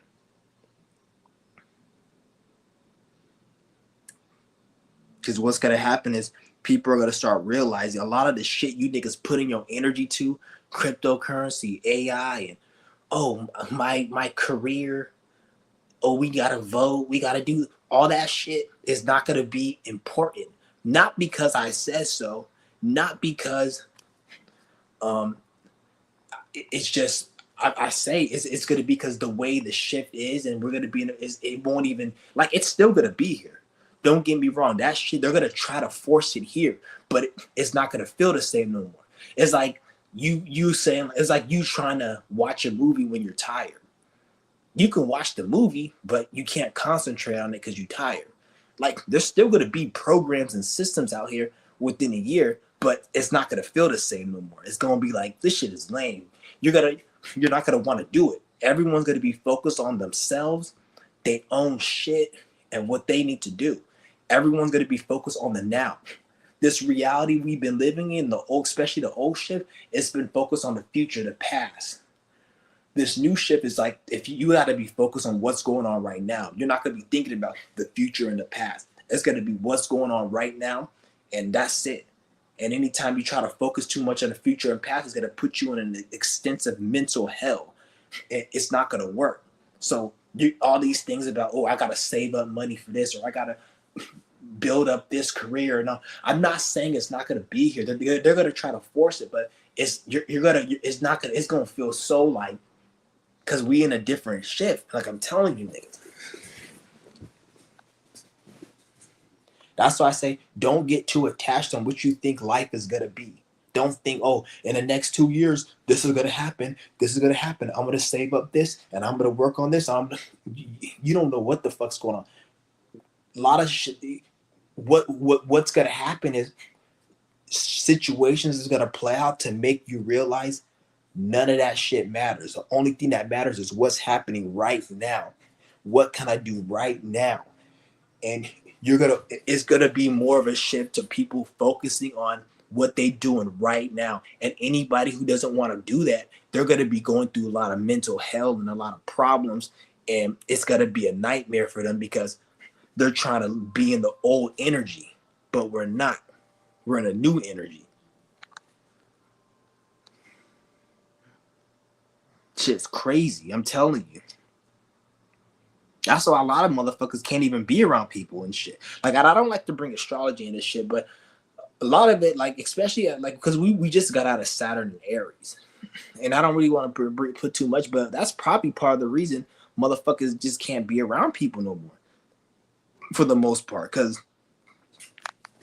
Because what's gonna happen is people are gonna start realizing a lot of the shit you niggas putting your energy to, cryptocurrency, AI, and oh my career, oh we gotta vote, we gotta do all that shit is not gonna be important. Not because I said so, not because it's just I say it's gonna be because the way the shift is, and we're gonna be it won't even like it's still gonna be here. Don't get me wrong, that shit they're gonna try to force it here, but it's not gonna feel the same no more. It's like you saying it's like you trying to watch a movie when you're tired. You can watch the movie, but you can't concentrate on it because you're tired. Like there's still gonna be programs and systems out here within a year, but it's not gonna feel the same no more. It's gonna be like this shit is lame. You're not gonna want to do it. Everyone's gonna be focused on themselves, their own shit, and what they need to do. Everyone's gonna be focused on the now. This reality we've been living in, the old, especially the old shift, it's been focused on the future, the past. This new shift is like if you got to be focused on what's going on right now. You're not gonna be thinking about the future and the past. It's gonna be what's going on right now, and that's it. And anytime you try to focus too much on the future and past, it's gonna put you in an extensive mental hell. It's not gonna work. So all these things about I gotta save up money for this, or I gotta build up this career. No, I'm not saying it's not gonna be here. They're gonna try to force it, but it's gonna feel so like because we in a different shift. Like I'm telling you, niggas. That's why I say don't get too attached on what you think life is gonna be. Don't think, in the next 2 years, this is gonna happen. This is gonna happen. I'm gonna save up this and I'm gonna work on this. You don't know what the fuck's going on. A lot of shit. What's gonna happen is situations is gonna play out to make you realize none of that shit matters. The only thing that matters is what's happening right now. What can I do right now? And it's gonna be more of a shift to people focusing on what they doing right now. And anybody who doesn't want to do that, they're gonna be going through a lot of mental hell and a lot of problems, and it's gonna be a nightmare for them because they're trying to be in the old energy, but we're not. We're in a new energy. Shit's crazy. I'm telling you. That's why a lot of motherfuckers can't even be around people and shit. Like I don't like to bring astrology into shit, but a lot of it, like especially like because we just got out of Saturn and Aries, and I don't really want to put too much, but that's probably part of the reason motherfuckers just can't be around people no more, for the most part, because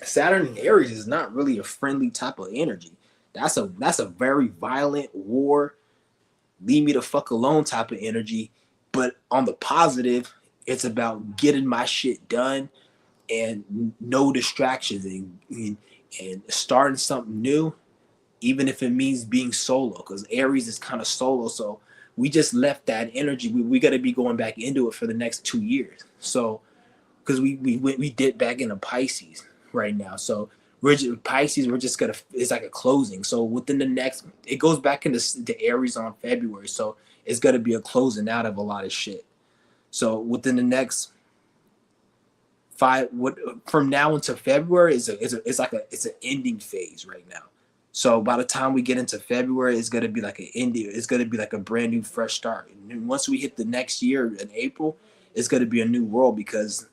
Saturn and Aries is not really a friendly type of energy. That's a very violent war, leave me the fuck alone type of energy. But on the positive, it's about getting my shit done and no distractions and starting something new, even if it means being solo, because Aries is kind of solo. So we just left that energy. We got to be going back into it for the next 2 years. So because we dipped back into Pisces right now. So Pisces, it's like a closing. So within the next, it goes back into the Aries on February. So it's gonna be a closing out of a lot of shit. So within the next from now until February it's an ending phase right now. So by the time we get into February, it's gonna be like an ending. It's gonna be like a brand new fresh start. And once we hit the next year in April, it's gonna be a new world because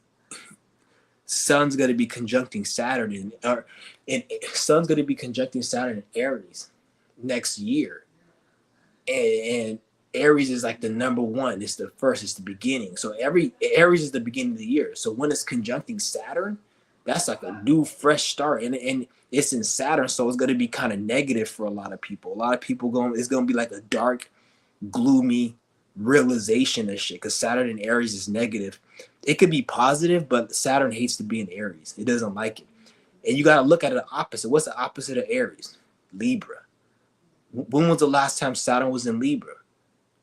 Sun's gonna be conjuncting Saturn and Sun's gonna be conjuncting Saturn in Aries next year, and Aries is like the number one. It's the first. It's the beginning. So every Aries is the beginning of the year. So when it's conjuncting Saturn, that's like a new fresh start, and it's in Saturn, so it's gonna be kind of negative for a lot of people. A lot of people it's gonna be like a dark, gloomy realization of shit because Saturn in Aries is negative. It could be positive, but Saturn hates to be in Aries. It doesn't like it, and you got to look at it the opposite. What's the opposite of Aries? Libra. When was the last time Saturn was in Libra?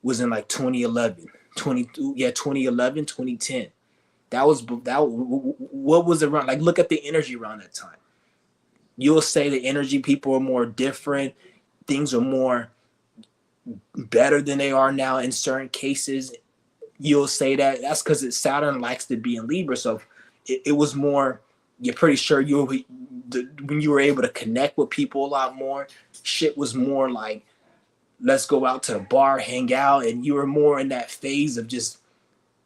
Was in like 2011, 2011, 2010. What was around? Like, look at the energy around that time. You'll say the energy, people are more different. Things are more better than they are now in certain cases. You'll say that's because Saturn likes to be in Libra. So it was more, you're pretty sure when you were able to connect with people a lot more, shit was more like, let's go out to the bar, hang out, and you were more in that phase of just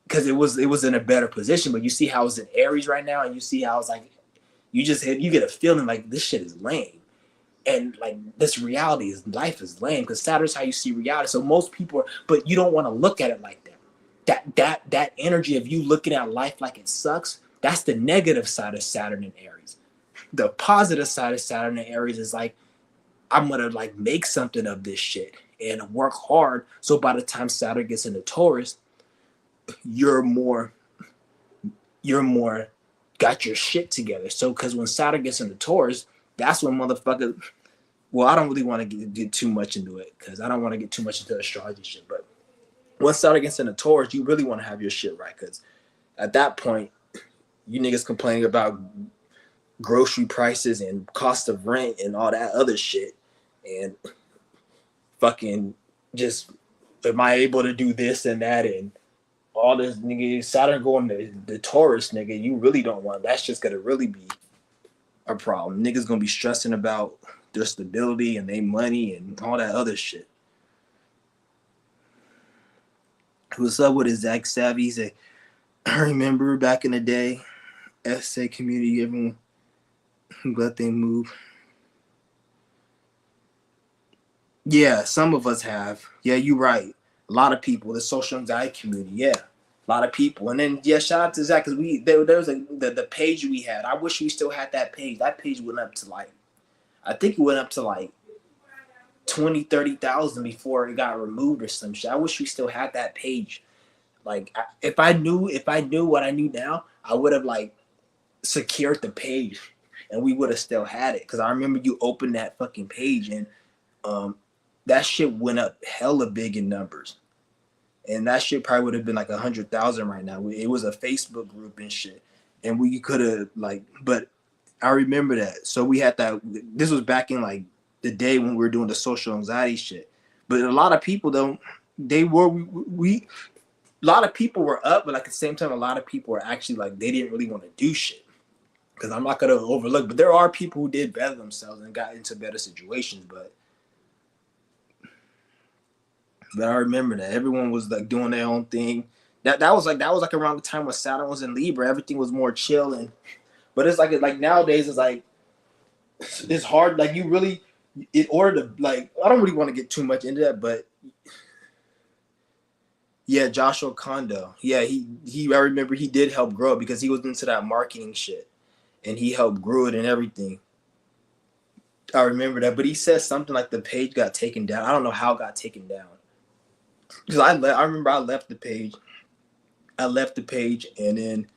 because it was in a better position. But you see how it's in Aries right now, and you see how it's like you get a feeling like this shit is lame, and like this reality is life is lame because Saturn's how you see reality. So most people but you don't want to look at it like that. That energy of you looking at life like it sucks, that's the negative side of Saturn and Aries. The positive side of Saturn and Aries is like, I'm gonna like make something of this shit and work hard. So by the time Saturn gets into Taurus, you're more got your shit together. So because when Saturn gets into Taurus, that's when motherfuckers. Well, I don't really want to get too much into it because I don't want to get too much into astrology shit. But once Saturn gets into Taurus, you really want to have your shit right because at that point, you niggas complaining about grocery prices and cost of rent and all that other shit, and fucking just am I able to do this and that and all this, nigga. Saturn going to the Taurus, nigga, you really don't want. That's just gonna really be a problem. Niggas gonna be stressing about their stability and their money and all that other shit. What's up with his Zach Savvy? He said, I remember back in the day, essay community, everyone let them move. Yeah, some of us have. Yeah, you're right. A lot of people, the social anxiety community, yeah. A lot of people. And then yeah, shout out to Zach because there was the page we had. I wish we still had that page. That page went up to like, I think it went up to like 20, 30,000 before it got removed or some shit. I wish we still had that page. Like if I knew what I knew now, I would have like secured the page and we would have still had it. Cause I remember you opened that fucking page and that shit went up hella big in numbers. And that shit probably would have been like 100,000 right now. It was a Facebook group and shit. And we could have like, but I remember that. So we had that. This was back in like the day when we were doing the social anxiety shit. But a lot of people don't. They were we. A lot of people were up, but like at the same time, a lot of people were actually like they didn't really want to do shit. Because I'm not gonna overlook, but there are people who did better themselves and got into better situations. But I remember that everyone was like doing their own thing. That was like around the time when Saturn was in Libra. Everything was more chill and. But it's like nowadays it's like it's hard. Like you really, in order to like, I don't really want to get too much into that, but yeah, Joshua Kondo. Yeah, he. I remember he did help grow it because he was into that marketing shit, and he helped grow it and everything. I remember that, but he said something like the page got taken down. I don't know how it got taken down. Because I remember I left the page. And then,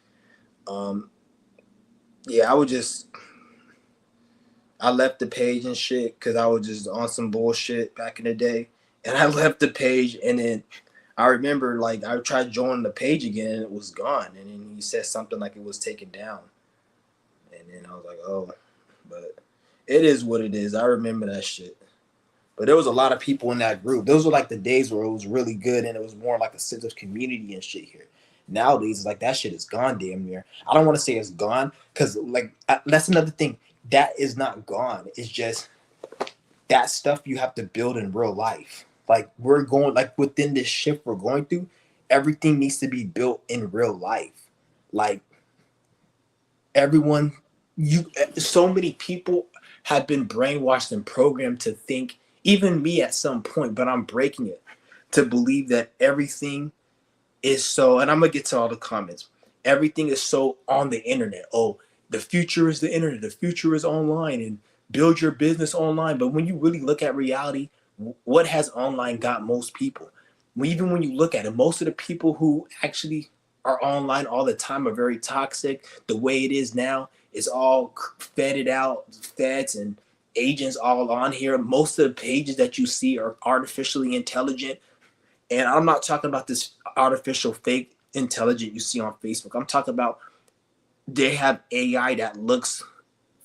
yeah, I left the page and shit because I was just on some bullshit back in the day. And I left the page and then I remember like I tried joining the page again and it was gone. And then he said something like it was taken down. And then I was like, oh, but it is what it is. I remember that shit. But there was a lot of people in that group. Those were like the days where it was really good and it was more like a sense of community and shit here. nowadays it's like that shit is gone damn near. I don't want to say it's gone because like that's another thing that is not gone. It's just that stuff you have to build in real life. Like we're going like within this shift we're going through, everything needs to be built in real life. Like everyone, you so many people have been brainwashed and programmed to think, even me at some point, but I'm breaking it to believe that everything is so, and I'm gonna get to all the comments. Everything is so on the internet. Oh, the future is the internet. The future is online, and build your business online. But when you really look at reality, what has online got most people? Even when you look at it, most of the people who actually are online all the time are very toxic. The way it is now is all fed out, feds and agents all on here. Most of the pages that you see are artificially intelligent. And I'm not talking about this artificial fake intelligent you see on Facebook. I'm talking about they have AI that looks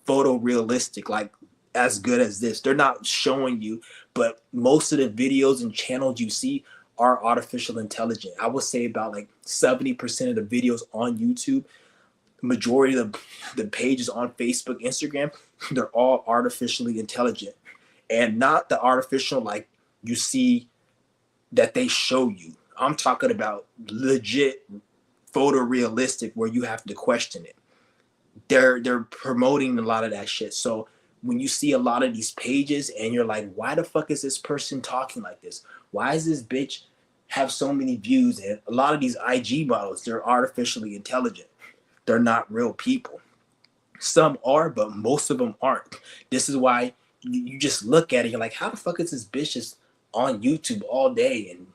photorealistic, like as good as this. They're not showing you, but most of the videos and channels you see are artificial intelligent. I would say about like 70% of the videos on YouTube, majority of the pages on Facebook, Instagram, they're all artificially intelligent. And not the artificial like you see that they show you. I'm talking about legit photorealistic where you have to question it. They're promoting a lot of that shit. So when you see a lot of these pages and you're like, why the fuck is this person talking like this? Why is this bitch have so many views? And a lot of these IG models, they're artificially intelligent. They're not real people. Some are, but most of them aren't. This is why you just look at it, you're like, how the fuck is this bitch just on YouTube all day and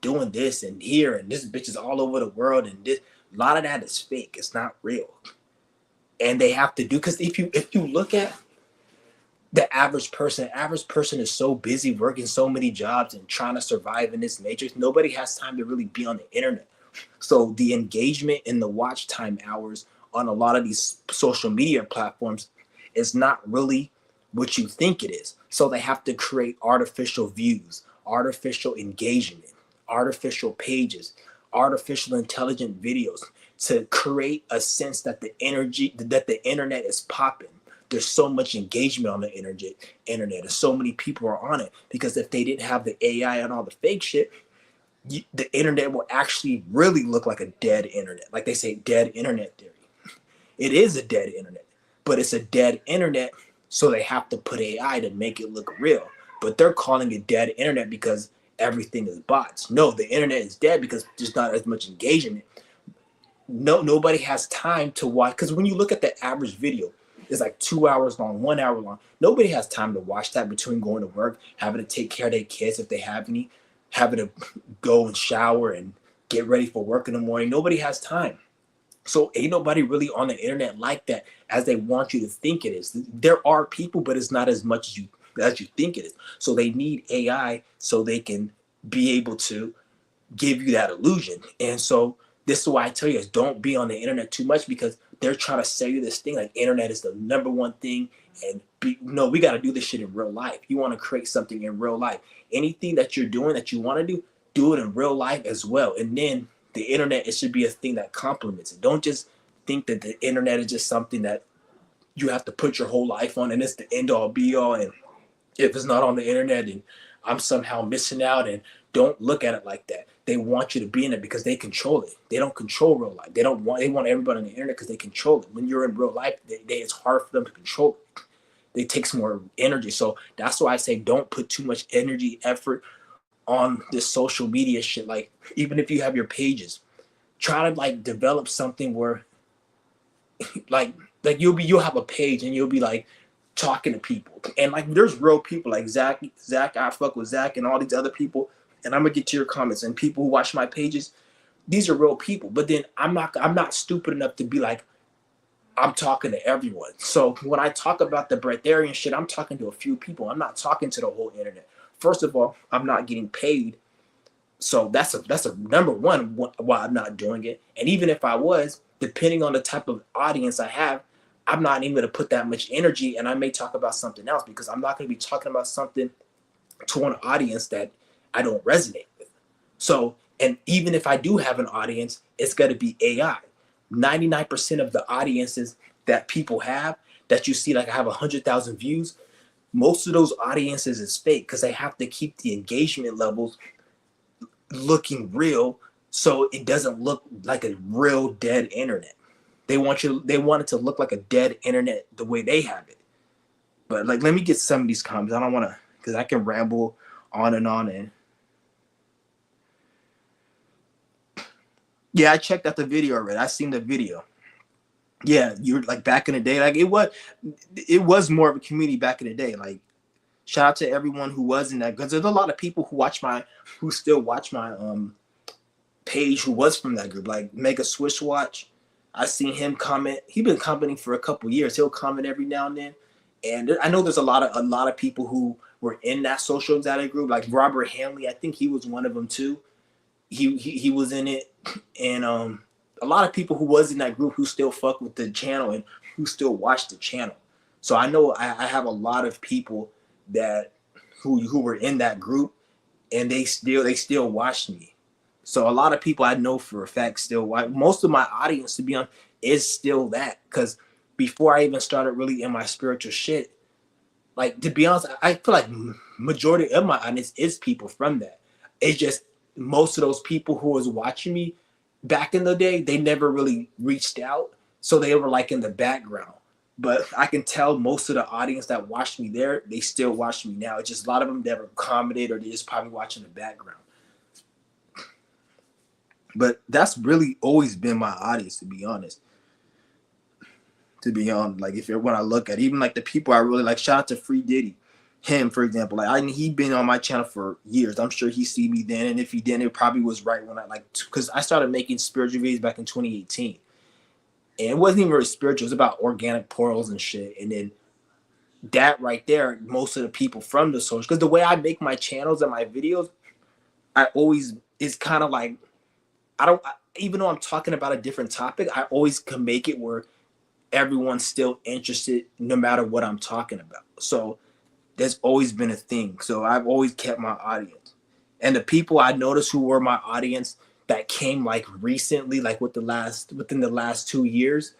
doing this and here and this bitch is all over the world and this a lot of that is fake. It's not real. And they have to do because if you look at the average person is so busy working so many jobs and trying to survive in this matrix. Nobody has time to really be on the internet. So the engagement and the watch time hours on a lot of these social media platforms is not really what you think it is. So they have to create artificial views, artificial engagement, artificial pages, artificial intelligent videos to create a sense that the internet is popping. There's so much engagement on the internet and so many people are on it because if they didn't have the AI and all the fake shit, the internet will actually really look like a dead internet. Like they say, dead internet theory. It is a dead internet, but it's a dead internet, so they have to put AI to make it look real. But they're calling it dead internet because everything is bots. No, the internet is dead because there's not as much engagement. No, nobody has time to watch because when you look at the average video, it's like 2 hours long, 1 hour long. Nobody has time to watch that between going to work, having to take care of their kids if they have any, having to go and shower and get ready for work in the morning. Nobody has time. So ain't nobody really on the internet like that as they want you to think it is. There are people, but it's not as much as you think it is. So they need AI so they can be able to give you that illusion. And so this is why I tell you is don't be on the internet too much because they're trying to sell you this thing like internet is the number one thing. And no, we got to do this shit in real life. You want to create something in real life. Anything that you're doing that you want to do it in real life as well. And then the internet, it should be a thing that complements it. Don't just think that the internet is just something that you have to put your whole life on and it's the end all be all. And if it's not on the internet and I'm somehow missing out, and don't look at it like that. They want you to be in it because they control it. They don't control real life. They want everybody on the internet because they control it. When you're in real life, it's hard for them to control it. It takes more energy. So that's why I say don't put too much energy, effort on this social media shit. Like even if you have your pages, try to like develop something where like you'll have a page and you'll be like talking to people. And like there's real people like Zach, I fuck with Zach and all these other people. And I'm gonna get to your comments and people who watch my pages, these are real people. But then I'm not stupid enough to be like, I'm talking to everyone. So when I talk about the breatharian shit, I'm talking to a few people. I'm not talking to the whole internet. First of all, I'm not getting paid. So that's a number one why I'm not doing it. And even if I was, depending on the type of audience I have, I'm not even going to put that much energy and I may talk about something else because I'm not going to be talking about something to an audience that I don't resonate with. So And even if I do have an audience, it's going to be AI. 99% of the audiences that people have that you see, like I have 100,000 views, most of those audiences is fake because they have to keep the engagement levels looking real so it doesn't look like a real dead internet. They want it to look like a dead internet the way they have it. But like, let me get some of these comments. I don't want to, because I can ramble on and on. And yeah, I checked out the video already. I seen the video. Yeah, you're like back in the day, like it was more of a community back in the day. Like, shout out to everyone who was in that, because there's a lot of people who still watch my page who was from that group, like Mega Swish Watch. I seen him comment. He's been commenting for a couple years. He'll comment every now and then. And I know there's a lot of people who were in that social anxiety group, like Robert Hanley. I think he was one of them too. He was in it, and a lot of people who was in that group who still fuck with the channel and who still watch the channel. So I know I have a lot of people that who were in that group, and they still watch me. So a lot of people I know for a fact still watch. Most of my audience, to be honest, is still that, because before I even started really in my spiritual shit, like, to be honest, I feel like majority of my audience is people from that. It's just most of those people who was watching me back in the day, they never really reached out, so they were like in the background. But I can tell most of the audience that watched me there, they still watch me now. It's just a lot of them never commented, or they just probably watching the background. But that's really always been my audience, to be honest. Like, when I look at it, even like the people I really like, shout out to Free Diddy, him for example. Like, he been on my channel for years. I'm sure he see me then, and if he didn't, it probably was right when because I started making spiritual videos back in 2018, and it wasn't even very spiritual. It was about organic portals and shit. And then that right there, most of the people from the social, because the way I make my channels and my videos, I always is kind of like, even though I'm talking about a different topic, I always can make it where everyone's still interested no matter what I'm talking about. So there's always been a thing. So I've always kept my audience. And the people I noticed who were my audience that came like recently, like within the last 2 years,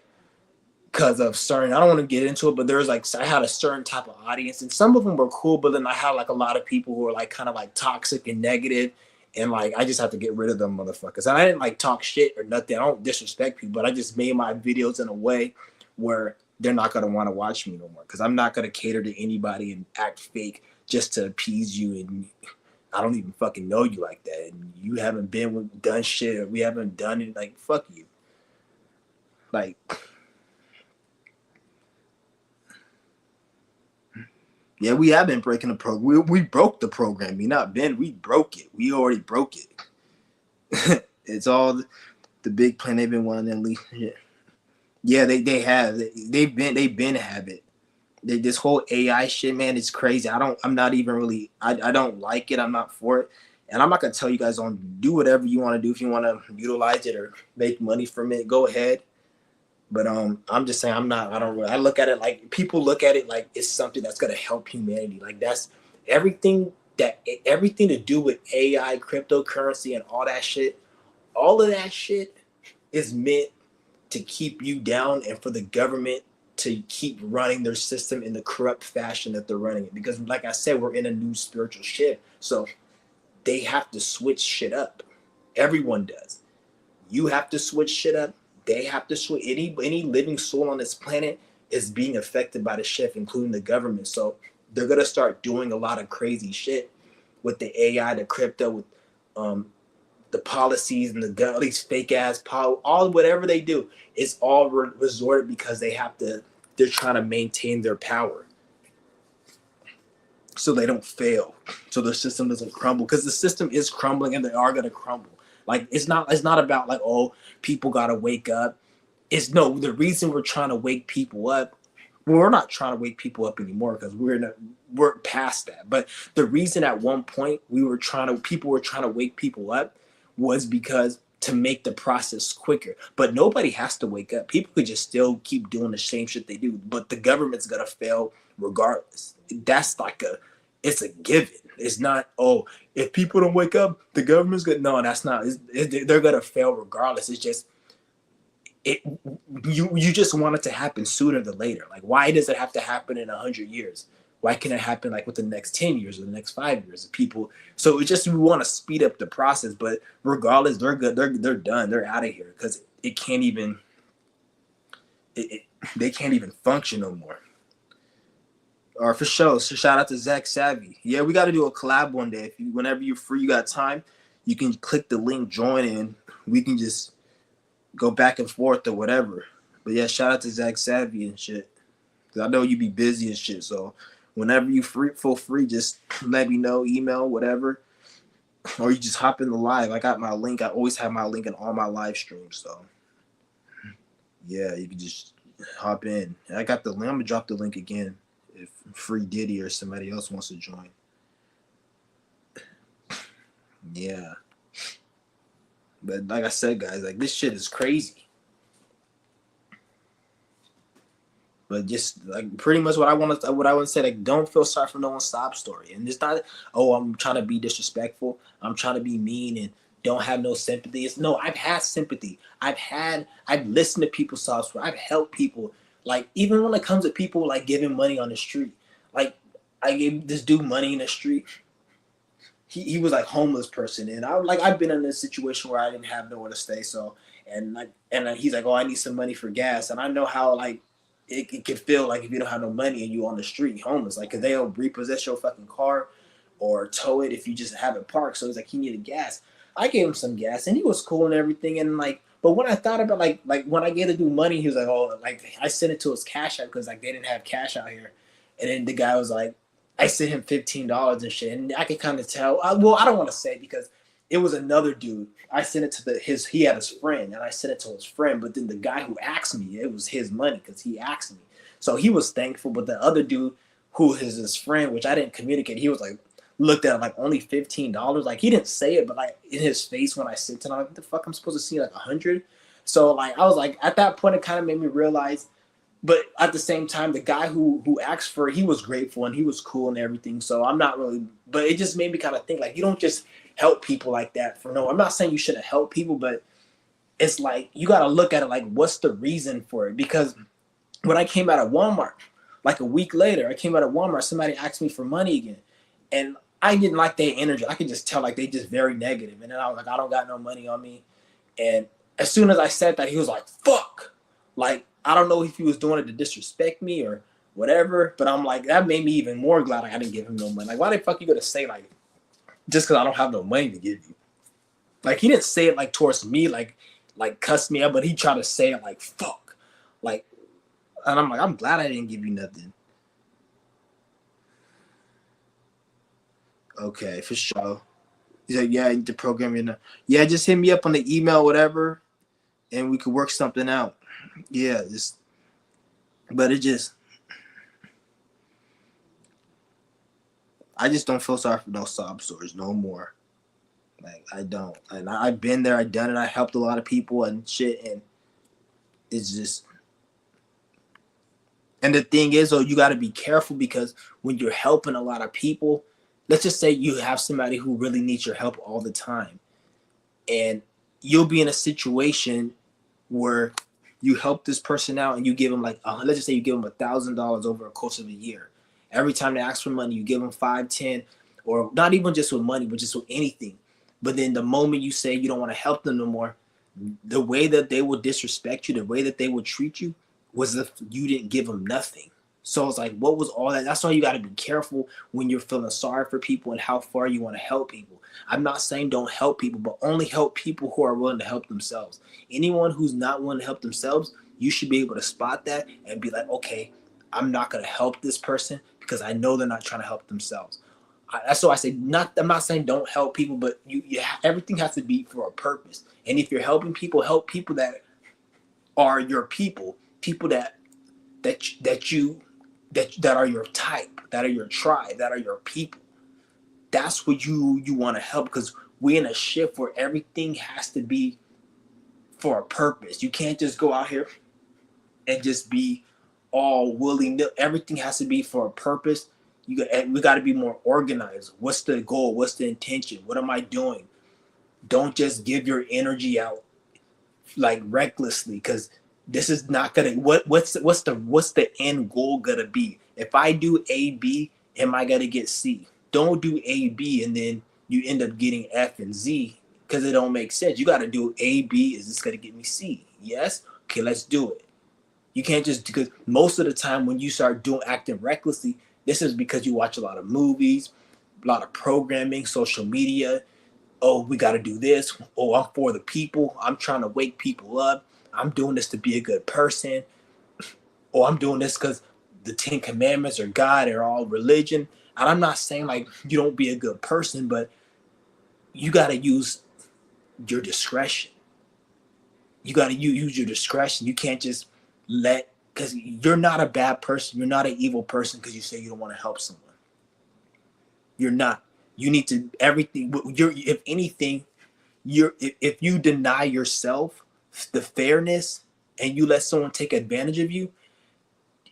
because of certain, I don't want to get into it, but there's like, I had a certain type of audience, and some of them were cool, but then I had like a lot of people who were like kind of like toxic and negative, and like I just have to get rid of them motherfuckers. And I didn't like talk shit or nothing. I don't disrespect people, but I just made my videos in a way where they're not going to want to watch me no more, because I'm not going to cater to anybody and act fake just to appease you, and I don't even fucking know you like that, and you haven't done shit, or we haven't done it. Like, fuck you. Like, yeah, we have been breaking the program. We broke the program. We broke it. We already broke it. It's all the big plan they've been wanting to leave. Yeah, they have. They've been have it. This whole AI shit, man, it's crazy. I'm not even really, I don't like it. I'm not for it. And I'm not gonna tell you guys on do whatever you want to do. If you want to utilize it or make money from it, go ahead. But I'm just saying, I look at it like, people look at it like it's something that's gonna help humanity. Like, that's everything to do with AI, cryptocurrency, and all that shit. All of that shit is meant to keep you down, and for the government to keep running their system in the corrupt fashion that they're running it. Because like I said, we're in a new spiritual shift. So they have to switch shit up. Everyone does. You have to switch shit up. They have to switch. Any living soul on this planet is being affected by the shift, including the government. So they're gonna start doing a lot of crazy shit with the AI, the crypto, with the policies and all these fake ass all whatever they do. It's all resorted because they're trying to maintain their power, so they don't fail, so the system doesn't crumble, because the system is crumbling and they are going to crumble. Like, it's not about like, oh, people got to wake up. The reason we're trying to wake people up, we're not trying to wake people up anymore, because we're past that. But the reason at one point people were trying to wake people up was because to make the process quicker. But nobody has to wake up. People could just still keep doing the same shit they do, but the government's gonna fail regardless. That's like it's a given. It's not, oh, if people don't wake up, the government's good. No, that's not. They're gonna fail regardless. It's just it. You just want it to happen sooner than later. Like, why does it have to happen in 100 years? Why can't it happen like within the next 10 years or the next 5 years? People, so it just we want to speed up the process, but regardless, they're good. They're done. They're out of here because it can't even. They can't even function no more. Or for sure. So shout out to Zach Savvy. Yeah, we got to do a collab one day. Whenever you're free, you got time, you can click the link, join in. We can just go back and forth or whatever. But yeah, shout out to Zach Savvy and shit. Cause I know you be busy and shit. So whenever you feel free, just let me know, email, whatever. Or you just hop in the live. I got my link. I always have my link in all my live streams. So yeah, you can just hop in. I got the link. I'm gonna drop the link again if Free Diddy or somebody else wants to join. Yeah. But like I said, guys, like this shit is crazy. But just like pretty much what I want to say, like don't feel sorry for no one's sob story. And it's not, oh, I'm trying to be disrespectful. I'm trying to be mean and don't have no sympathy. It's no, I've had sympathy. I've listened to people's sob story. I've helped people. Like even when it comes to people like giving money on the street, like I gave this dude money in the street. He was like homeless person, and I've been in this situation where I didn't have nowhere to stay. So and he's like, oh, I need some money for gas, and I know how like it can feel like if you don't have no money and you on the street homeless, like, cause they'll repossess your fucking car or tow it if you just have it parked. So he's like, he needed gas. I gave him some gas, and he was cool and everything, and like. But when I thought about like when I get to do money, he was like, oh, like I sent it to his cash app because like they didn't have cash out here, and then the guy was like, I sent him $15 and shit, and I could kind of tell. Well, I don't want to say because it was another dude. I sent it to he had his friend, and I sent it to his friend. But then the guy who asked me, it was his money because he asked me, so he was thankful. But the other dude, who is his friend, which I didn't communicate, he was like looked at it like only $15. Like he didn't say it, but like in his face when I sent it, I'm like, what the fuck? I'm supposed to see like 100. So like I was like at that point, it kind of made me realize. But at the same time, the guy who asked for it, he was grateful and he was cool and everything. So I'm not really, but it just made me kind of think like you don't just help people like that for no. I'm not saying you shouldn't help people, but it's like you got to look at it like what's the reason for it? Because when I came out of Walmart, like a week later, I came out of Walmart, somebody asked me for money again, and I didn't like their energy. I could just tell like they just very negative. And then I was like, I don't got no money on me. And as soon as I said that, he was like, fuck. Like, I don't know if he was doing it to disrespect me or whatever, but I'm like, that made me even more glad like, I didn't give him no money. Like, why the fuck you gonna say like, just because I don't have no money to give you? Like, he didn't say it like towards me, like cuss me out, but he tried to say it like, fuck. Like, and I'm like, I'm glad I didn't give you nothing. Okay, for sure. He's like, yeah, I need to program you. Yeah, just hit me up on the email, whatever, and we could work something out. Yeah, just, but it just, I just don't feel sorry for no sob stories no more. Like I don't, and I've been there, I've done it, I helped a lot of people and shit, and it's just, and the thing is, though, you got to be careful because when you're helping a lot of people, let's just say you have somebody who really needs your help all the time, and you'll be in a situation where you help this person out and you give them like, let's just say you give them $1,000 over a course of a year. Every time they ask for money, you give them 5, 10, or not even just with money, but just with anything. But then the moment you say you don't want to help them no more, the way that they will disrespect you, the way that they will treat you was if you didn't give them nothing. So it's like, what was all that? That's why you got to be careful when you're feeling sorry for people and how far you want to help people. I'm not saying don't help people, but only help people who are willing to help themselves. Anyone who's not willing to help themselves, you should be able to spot that and be like, okay, I'm not going to help this person because I know they're not trying to help themselves. That's why I say, I'm not saying don't help people, but everything has to be for a purpose. And if you're helping people, help people that are your people that are your type, that are your tribe, that are your people. That's what you want to help, because we're in a shift where everything has to be for a purpose. You can't just go out here and just be all willy-nilly. Everything has to be for a purpose, We got to be more organized. What's the goal? What's the intention? What am I doing? Don't just give your energy out like recklessly, because this is not gonna. What's the end goal gonna be? If I do A, B, am I gonna get C? Don't do A, B, and then you end up getting F and Z, because it don't make sense. You got to do A, B. Is this gonna get me C? Yes. Okay, let's do it. You can't just, because most of the time when you start doing acting recklessly, this is because you watch a lot of movies, a lot of programming, social media. Oh, we got to do this. Oh, I'm for the people. I'm trying to wake people up. I'm doing this to be a good person. Or I'm doing this because the Ten Commandments or God are all religion. And I'm not saying like you don't be a good person, but you got to use your discretion. You got to use your discretion. You can't just because you're not a bad person. You're not an evil person because you say you don't want to help someone. You're not. You need to everything. If anything, if you deny yourself the fairness and you let someone take advantage of you,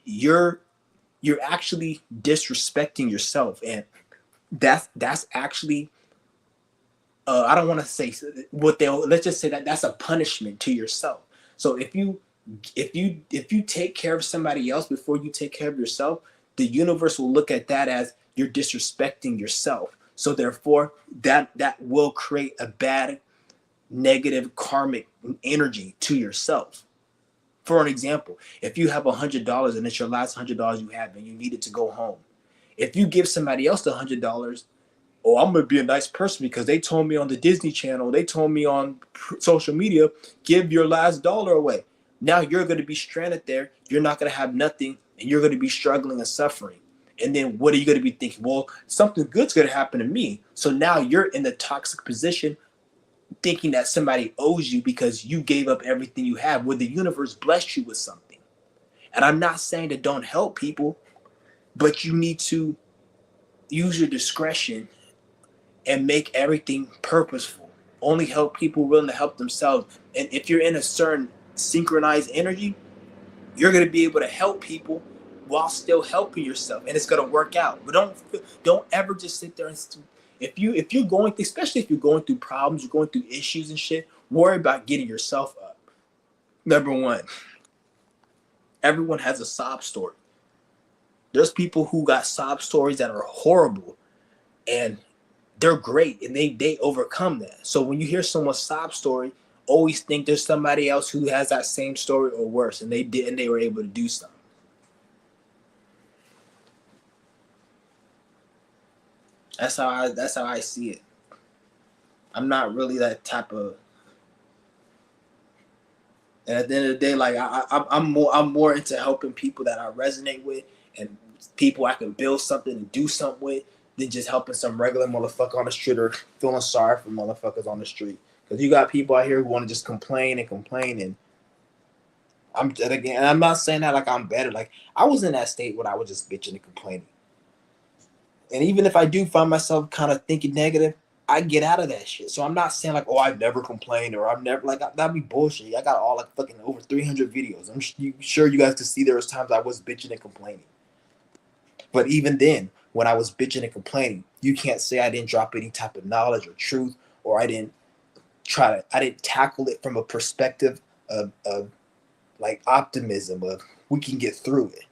you're actually disrespecting yourself, and that's actually I don't want to say what they'll let's just say that that's a punishment to yourself. So if you take care of somebody else before you take care of yourself, the universe will look at that as you're disrespecting yourself. So therefore, that will create a bad negative karmic energy to yourself. For an example, if you have $100 and it's your last $100 you have and you need it to go home, if you give somebody else the $100, oh, I'm gonna be a nice person because they told me on the Disney Channel, they told me on social media, give your last dollar away. Now you're gonna be stranded there. You're not gonna have nothing, and you're gonna be struggling and suffering. And then what are you gonna be thinking? Well, something good's gonna happen to me. So now you're in the toxic position, thinking that somebody owes you because you gave up everything you have, where the universe blessed you with something. And I'm not saying that don't help people, but you need to use your discretion and make everything purposeful. Only help people willing to help themselves. And if you're in a certain synchronized energy, you're going to be able to help people while still helping yourself, and it's going to work out. But don't ever just sit there and if you're going through, especially if you're going through problems, you're going through issues and shit, worry about getting yourself up. Number one, everyone has a sob story. There's people who got sob stories that are horrible, and they're great, and they overcome that. So when you hear someone's sob story, always think there's somebody else who has that same story or worse, and they did, and they were able to do something. That's how I see it. I'm not really that type of. And at the end of the day, like I'm more into helping people that I resonate with, and people I can build something and do something with, than just helping some regular motherfucker on the street or feeling sorry for motherfuckers on the street. Because you got people out here who want to just complain and complain, and I'm not saying that like I'm better. Like I was in that state when I was just bitching and complaining. And even if I do find myself kind of thinking negative, I get out of that shit. So I'm not saying like, oh, I've never complained or I've never like that'd be bullshit. I got all like fucking over 300 videos. I'm sure you guys could see there was times I was bitching and complaining. But even then, when I was bitching and complaining, you can't say I didn't drop any type of knowledge or truth, or I didn't tackle it from a perspective of like optimism of we can get through it.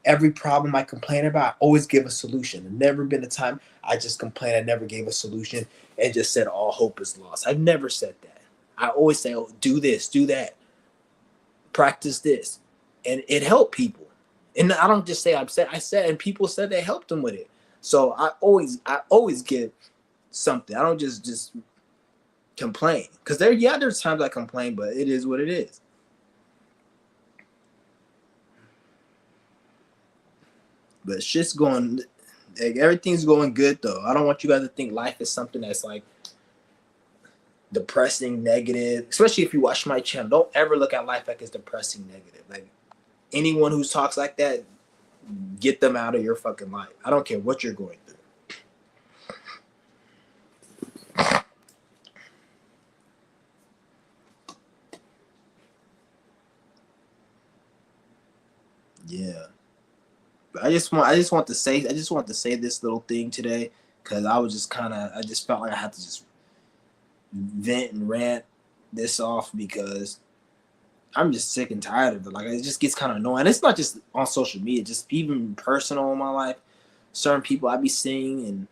Every problem I complain about, I always give a solution. There's never been a time I just complained, I never gave a solution and just said all hope is lost. I've never said that. I always say, oh, do this, do that, practice this. And it helped people. And I don't just say I said, and people said they helped them with it. So I always give something. I don't just complain. Because there's times I complain, but it is what it is. But shit's going, like, everything's going good though. I don't want you guys to think life is something that's like depressing, negative. Especially if you watch my channel, don't ever look at life like it's depressing, negative. Like anyone who talks like that, get them out of your fucking life. I don't care what you're going through. Yeah, but I just want to say this little thing today because I just felt like I had to just vent and rant this off because I'm just sick and tired of it. Like it just gets kind of annoying. It's not just on social media, just even personal in my life. Certain people I be seeing and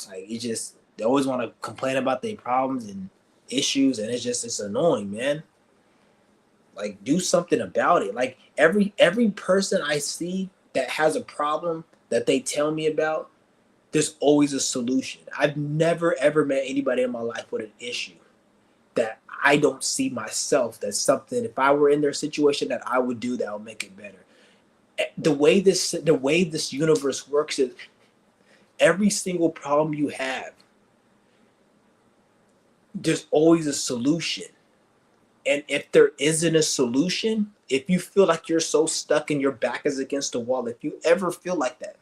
like it just they always want to complain about their problems and issues, and it's annoying, man. Like do something about it. Like every person I see that has a problem that they tell me about, there's always a solution. I've never ever met anybody in my life with an issue that I don't see myself. That's something if I were in their situation that I would do that would make it better. The way this universe works is every single problem you have, there's always a solution. And if there isn't a solution, if you feel like you're so stuck and your back is against the wall, if you ever feel like that,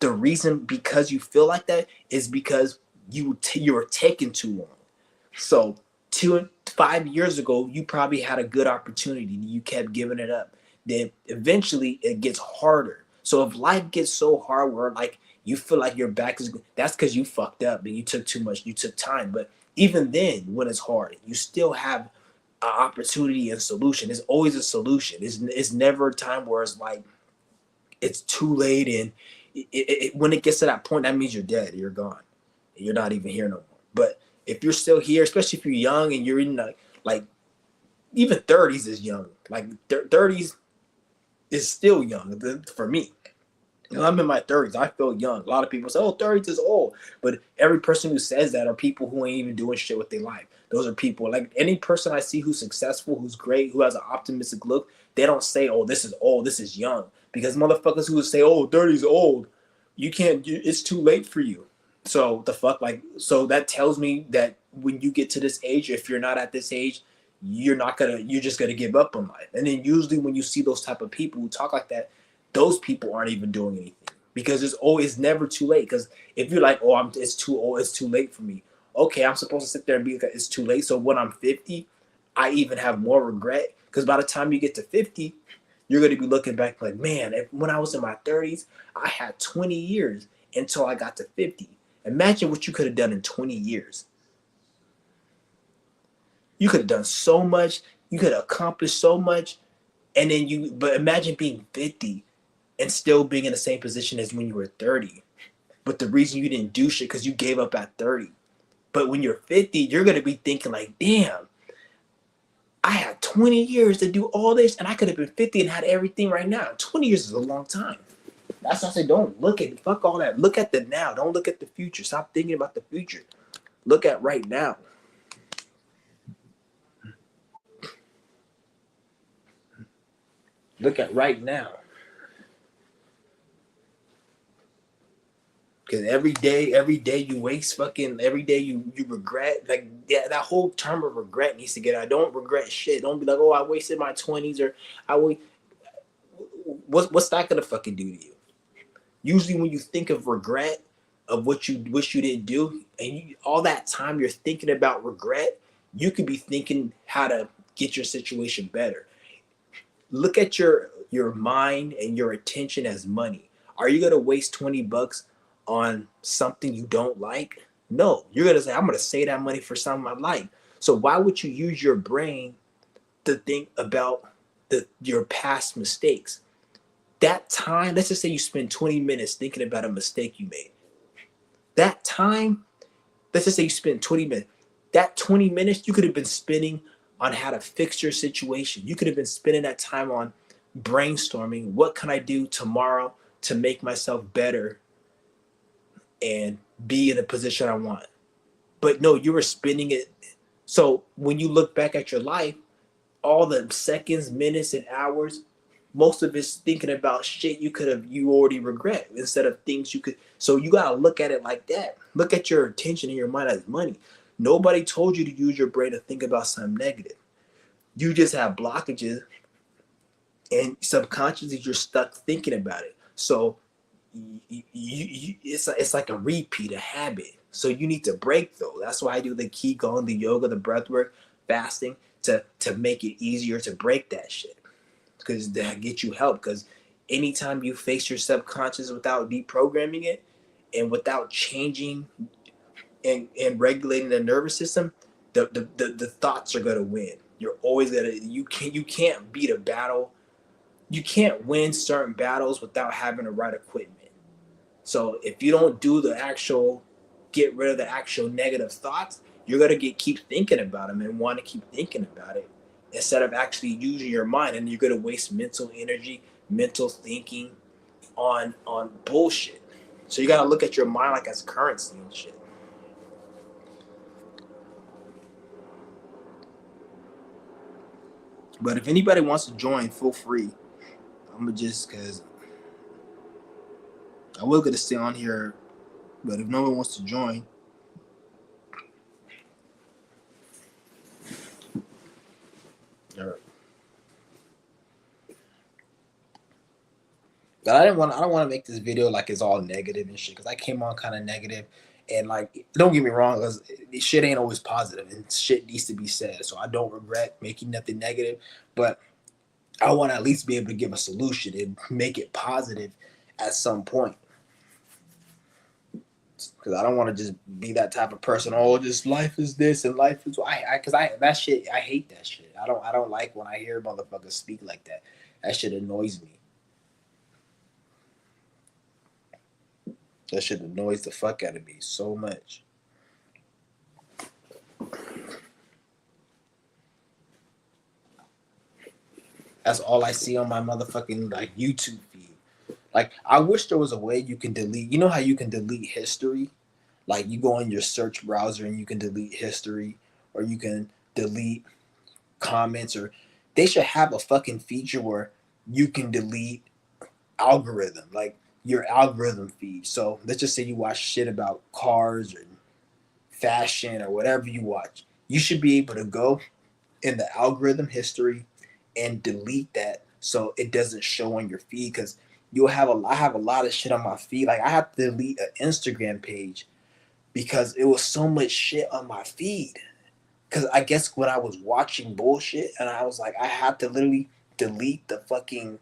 the reason because you feel like that is because you were taking too long. So 5 years ago, you probably had a good opportunity and you kept giving it up. Then eventually it gets harder. So if life gets so hard where like you feel like your back is, that's because you fucked up and you took too much, you took time. But even then, when it's hard, you still have an opportunity and solution. There's always a solution. It's never a time where it's like it's too late and when it gets to that point, that means you're dead. You're gone. You're not even here no more. But if you're still here, especially if you're young and you're in like even 30s is young. Like 30s is still young for me. When I'm in my 30s, I feel young. A lot of people say, oh, 30s is old. But every person who says that are people who ain't even doing shit with their life. Those are people, like any person I see who's successful, who's great, who has an optimistic look, they don't say, oh, this is old, this is young. Because motherfuckers who would say, oh, 30 is old, it's too late for you. So the fuck, like, so that tells me that when you get to this age, if you're not at this age, you're just gonna give up on life. And then usually when you see those type of people who talk like that, those people aren't even doing anything because it's always never too late. Because if you're like, oh, it's too old, it's too late for me. Okay, I'm supposed to sit there and be like, it's too late. So when I'm 50, I even have more regret because by the time you get to 50, you're going to be looking back like, man, when I was in my 30s, I had 20 years until I got to 50. Imagine what you could have done in 20 years. You could have done so much. You could have accomplished so much. And then but imagine being 50 and still being in the same position as when you were 30. But the reason you didn't do shit because you gave up at 30. But when you're 50, you're going to be thinking like, damn, I had 20 years to do all this and I could have been 50 and had everything right now. 20 years is a long time. That's why I say don't look at, fuck all that. Look at the now. Don't look at the future. Stop thinking about the future. Look at right now. Look at right now. Because every day you waste every day you regret. Like, yeah, that whole term of regret needs to get out. Don't regret shit. Don't be like, oh, I wasted my 20s or what's that gonna fucking do to you? Usually when you think of regret of what you wish you didn't do, and all that time you're thinking about regret, you could be thinking how to get your situation better. Look at your mind and your attention as money. Are you gonna waste $20 on something you don't like? No, you're gonna say, I'm gonna save that money for something I like. So why would you use your brain to think about your past mistakes? That time, let's just say you spend 20 minutes thinking about a mistake you made. That time, let's just say you spend 20 minutes. That 20 minutes you could have been spending on how to fix your situation. You could have been spending that time on brainstorming, what can I do tomorrow to make myself better and be in a position I want. But no, you were spending it. So when you look back at your life, all the seconds, minutes, and hours, most of it's thinking about shit you already regret instead of things you could. So you gotta look at it like that. Look at your attention and your mind as money. Nobody told you to use your brain to think about something negative. You just have blockages, and subconsciously you're stuck thinking about it. So it's like a repeat, a habit. So you need to break though. That's why I do the Qigong, the yoga, the breath work, fasting to make it easier to break that shit. Because that get you help. Because anytime you face your subconscious without deprogramming it and without changing and regulating the nervous system, the thoughts are gonna win. You're always gonna you can't beat a battle. You can't win certain battles without having the right equipment. So if you don't do the actual get rid of the actual negative thoughts, you're gonna keep thinking about them and want to keep thinking about it instead of actually using your mind, and you're gonna waste mental energy, mental thinking on bullshit. So you gotta look at your mind like as currency and shit. But if anybody wants to join, feel free. I'm gonna just because I will gonna stay on here, but if no one wants to join, all right. But I don't want to make this video like it's all negative and shit because I came on kind of negative, and like don't get me wrong, because shit ain't always positive and shit needs to be said. So I don't regret making nothing negative, but I want to at least be able to give a solution and make it positive at some point. Because I don't want to just be that type of person. Oh, just life is this and life is because I that shit I hate that shit. I don't like when I hear motherfuckers speak like that. That shit annoys me. That shit annoys the fuck out of me so much. That's all I see on my motherfucking like YouTube feed. Like I wish there was a way you can delete. You know how you can delete history? Like you go in your search browser and you can delete history, or you can delete comments, or they should have a fucking feature where you can delete algorithm, like your algorithm feed. So let's just say you watch shit about cars or fashion or whatever you watch. You should be able to go in the algorithm history and delete that so it doesn't show on your feed, because I have a lot of shit on my feed. Like I have to delete an Instagram page because it was so much shit on my feed. Because I guess when I was watching bullshit and I was like, I had to literally delete the fucking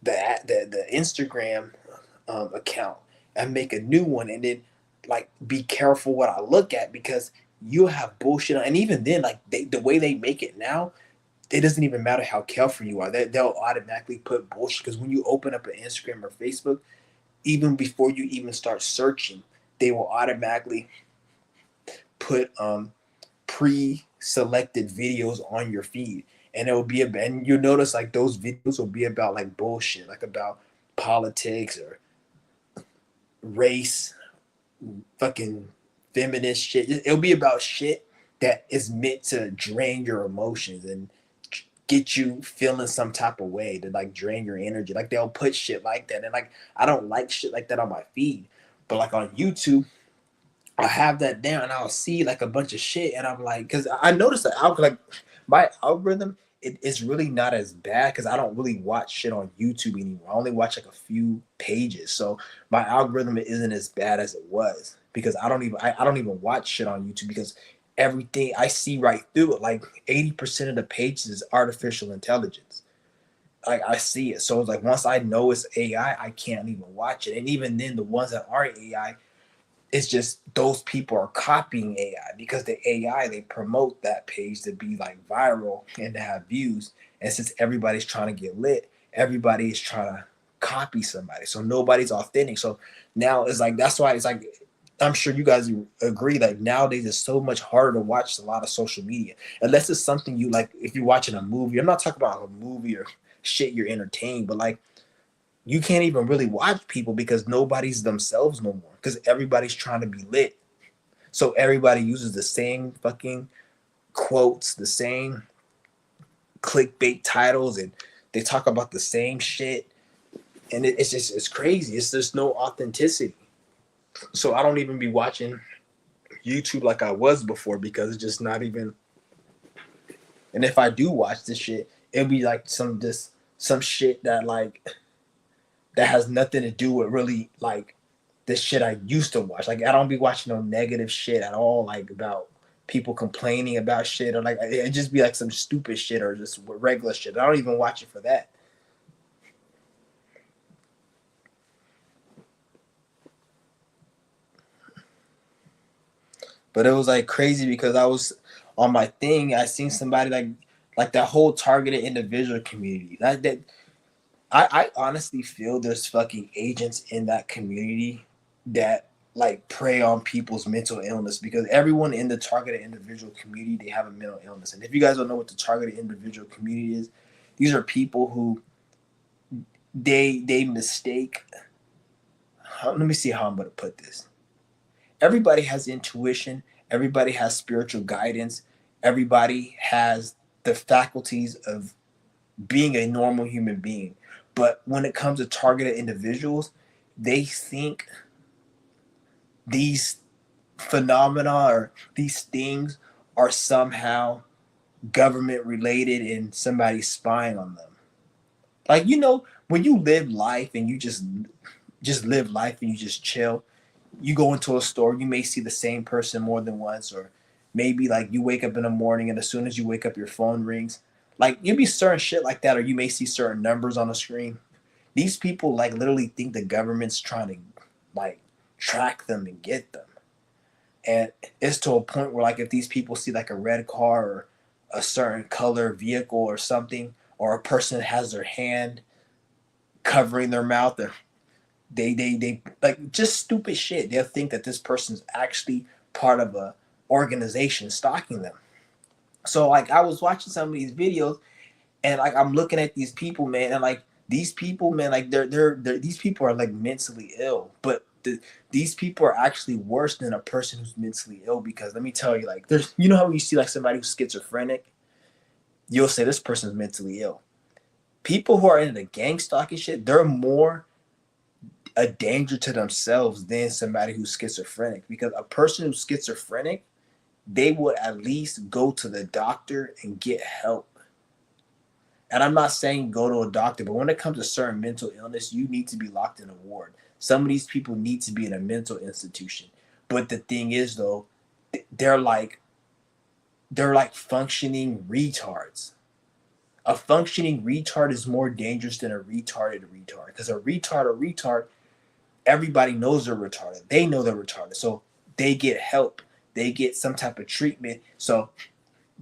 the Instagram account and make a new one, and then like be careful what I look at, because you have bullshit. And even then, like the way they make it now, it doesn't even matter how careful you are. They'll automatically put bullshit, because when you open up an Instagram or Facebook, even before you even start searching, they will automatically put pre-selected videos on your feed, and it will be and you'll notice like those videos will be about like bullshit, like about politics or race, fucking feminist shit. It'll be about shit that is meant to drain your emotions and get you feeling some type of way, to like drain your energy. Like they'll put shit like that, and like I don't like shit like that on my feed. But like on YouTube, I have that down and I'll see like a bunch of shit, and I'm like, because I noticed that like my algorithm, it is really not as bad because I don't really watch shit on YouTube anymore. I only watch like a few pages, so my algorithm isn't as bad as it was, because I don't even watch shit on YouTube, because everything I see right through it. Like 80% of the pages is artificial intelligence. Like I see it, so it's like once I know it's AI, I can't even watch it, and even then, the ones that aren't AI, it's just those people are copying AI, because the AI, they promote that page to be like viral and to have views. And since everybody's trying to get lit, everybody is trying to copy somebody. So nobody's authentic. So now it's like that's why it's like I'm sure you guys agree. Like nowadays, it's so much harder to watch a lot of social media, unless it's something you like. If you're watching a movie, I'm not talking about a movie or shit you're entertained, but like you can't even really watch people because nobody's themselves no more, because everybody's trying to be lit. So everybody uses the same fucking quotes, the same clickbait titles, and they talk about the same shit. And it's crazy. It's just no authenticity. So I don't even be watching YouTube like I was before, because it's just not even. And if I do watch this shit, it'll be like some shit that like that has nothing to do with really like the shit I used to watch. Like I don't be watching no negative shit at all, like about people complaining about shit, or like it just be like some stupid shit or just regular shit. I don't even watch it for that. But it was like crazy because I was on my thing. I seen somebody like that whole targeted individual community. I honestly feel there's fucking agents in that community that like prey on people's mental illness, because everyone in the targeted individual community, they have a mental illness. And if you guys don't know what the targeted individual community is, these are people who they mistake. Let me see how I'm gonna put this. Everybody has intuition. Everybody has spiritual guidance. Everybody has the faculties of being a normal human being. But when it comes to targeted individuals, they think these phenomena or these things are somehow government related and somebody's spying on them. Like, when you live life and you just live life and you just chill, you go into a store, you may see the same person more than once, or maybe like you wake up in the morning and as soon as you wake up, your phone rings. Like, you'll be certain shit like that, or you may see certain numbers on the screen. These people like literally think the government's trying to like track them and get them. And it's to a point where like if these people see like a red car or a certain color vehicle or something, or a person has their hand covering their mouth, or they like just stupid shit. They'll think that this person's actually part of a organization stalking them. So like I was watching some of these videos and like I'm looking at these people, man, and like these people, man, like they're these people are like mentally ill, but these people are actually worse than a person who's mentally ill, because let me tell you, like there's, how you see like somebody who's schizophrenic, you'll say this person's mentally ill. People who are into gang stalking shit, they're more a danger to themselves than somebody who's schizophrenic, because a person who's schizophrenic, they would at least go to the doctor and get help. And I'm not saying go to a doctor, but when it comes to certain mental illness, you need to be locked in a ward. Some of these people need to be in a mental institution. But the thing is, though, they're like functioning retards. A functioning retard is more dangerous than a retarded retard, because a retard, everybody knows they're retarded. They know they're retarded, so they get help. They get some type of treatment. So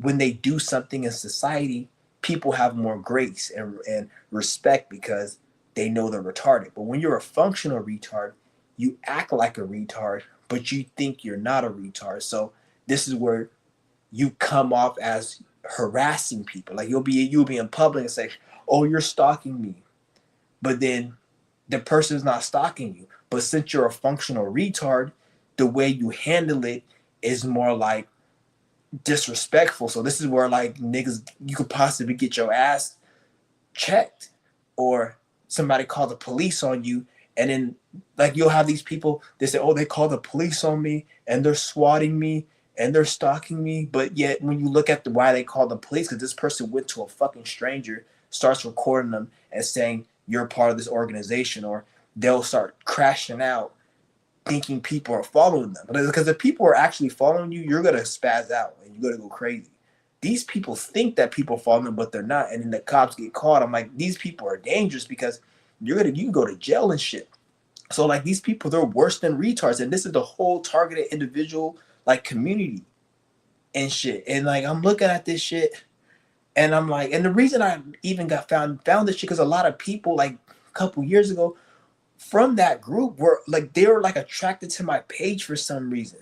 when they do something in society, people have more grace and respect because they know they're retarded. But when you're a functional retard, you act like a retard, but you think you're not a retard. So this is where you come off as harassing people. Like you'll be in public and say, "Oh, you're stalking me," but then the person's not stalking you. But since you're a functional retard, the way you handle it is more like disrespectful. So this is where like niggas, you could possibly get your ass checked, or somebody call the police on you, and then like you'll have these people, they say, "Oh, they call the police on me and they're swatting me and they're stalking me." But yet when you look at why they call the police, because this person went to a fucking stranger, starts recording them and saying you're part of this organization, or they'll start crashing out thinking people are following them. Because if people are actually following you, you're gonna spaz out and you're gonna go crazy. These people think that people follow them, but they're not. And then the cops get caught. I'm like, these people are dangerous because you can go to jail and shit. So like these people, they're worse than retards. And this is the whole targeted individual like community and shit. And like I'm looking at this shit and I'm like, and the reason I even got found this shit, because a lot of people like a couple years ago from that group were like, they were like attracted to my page for some reason.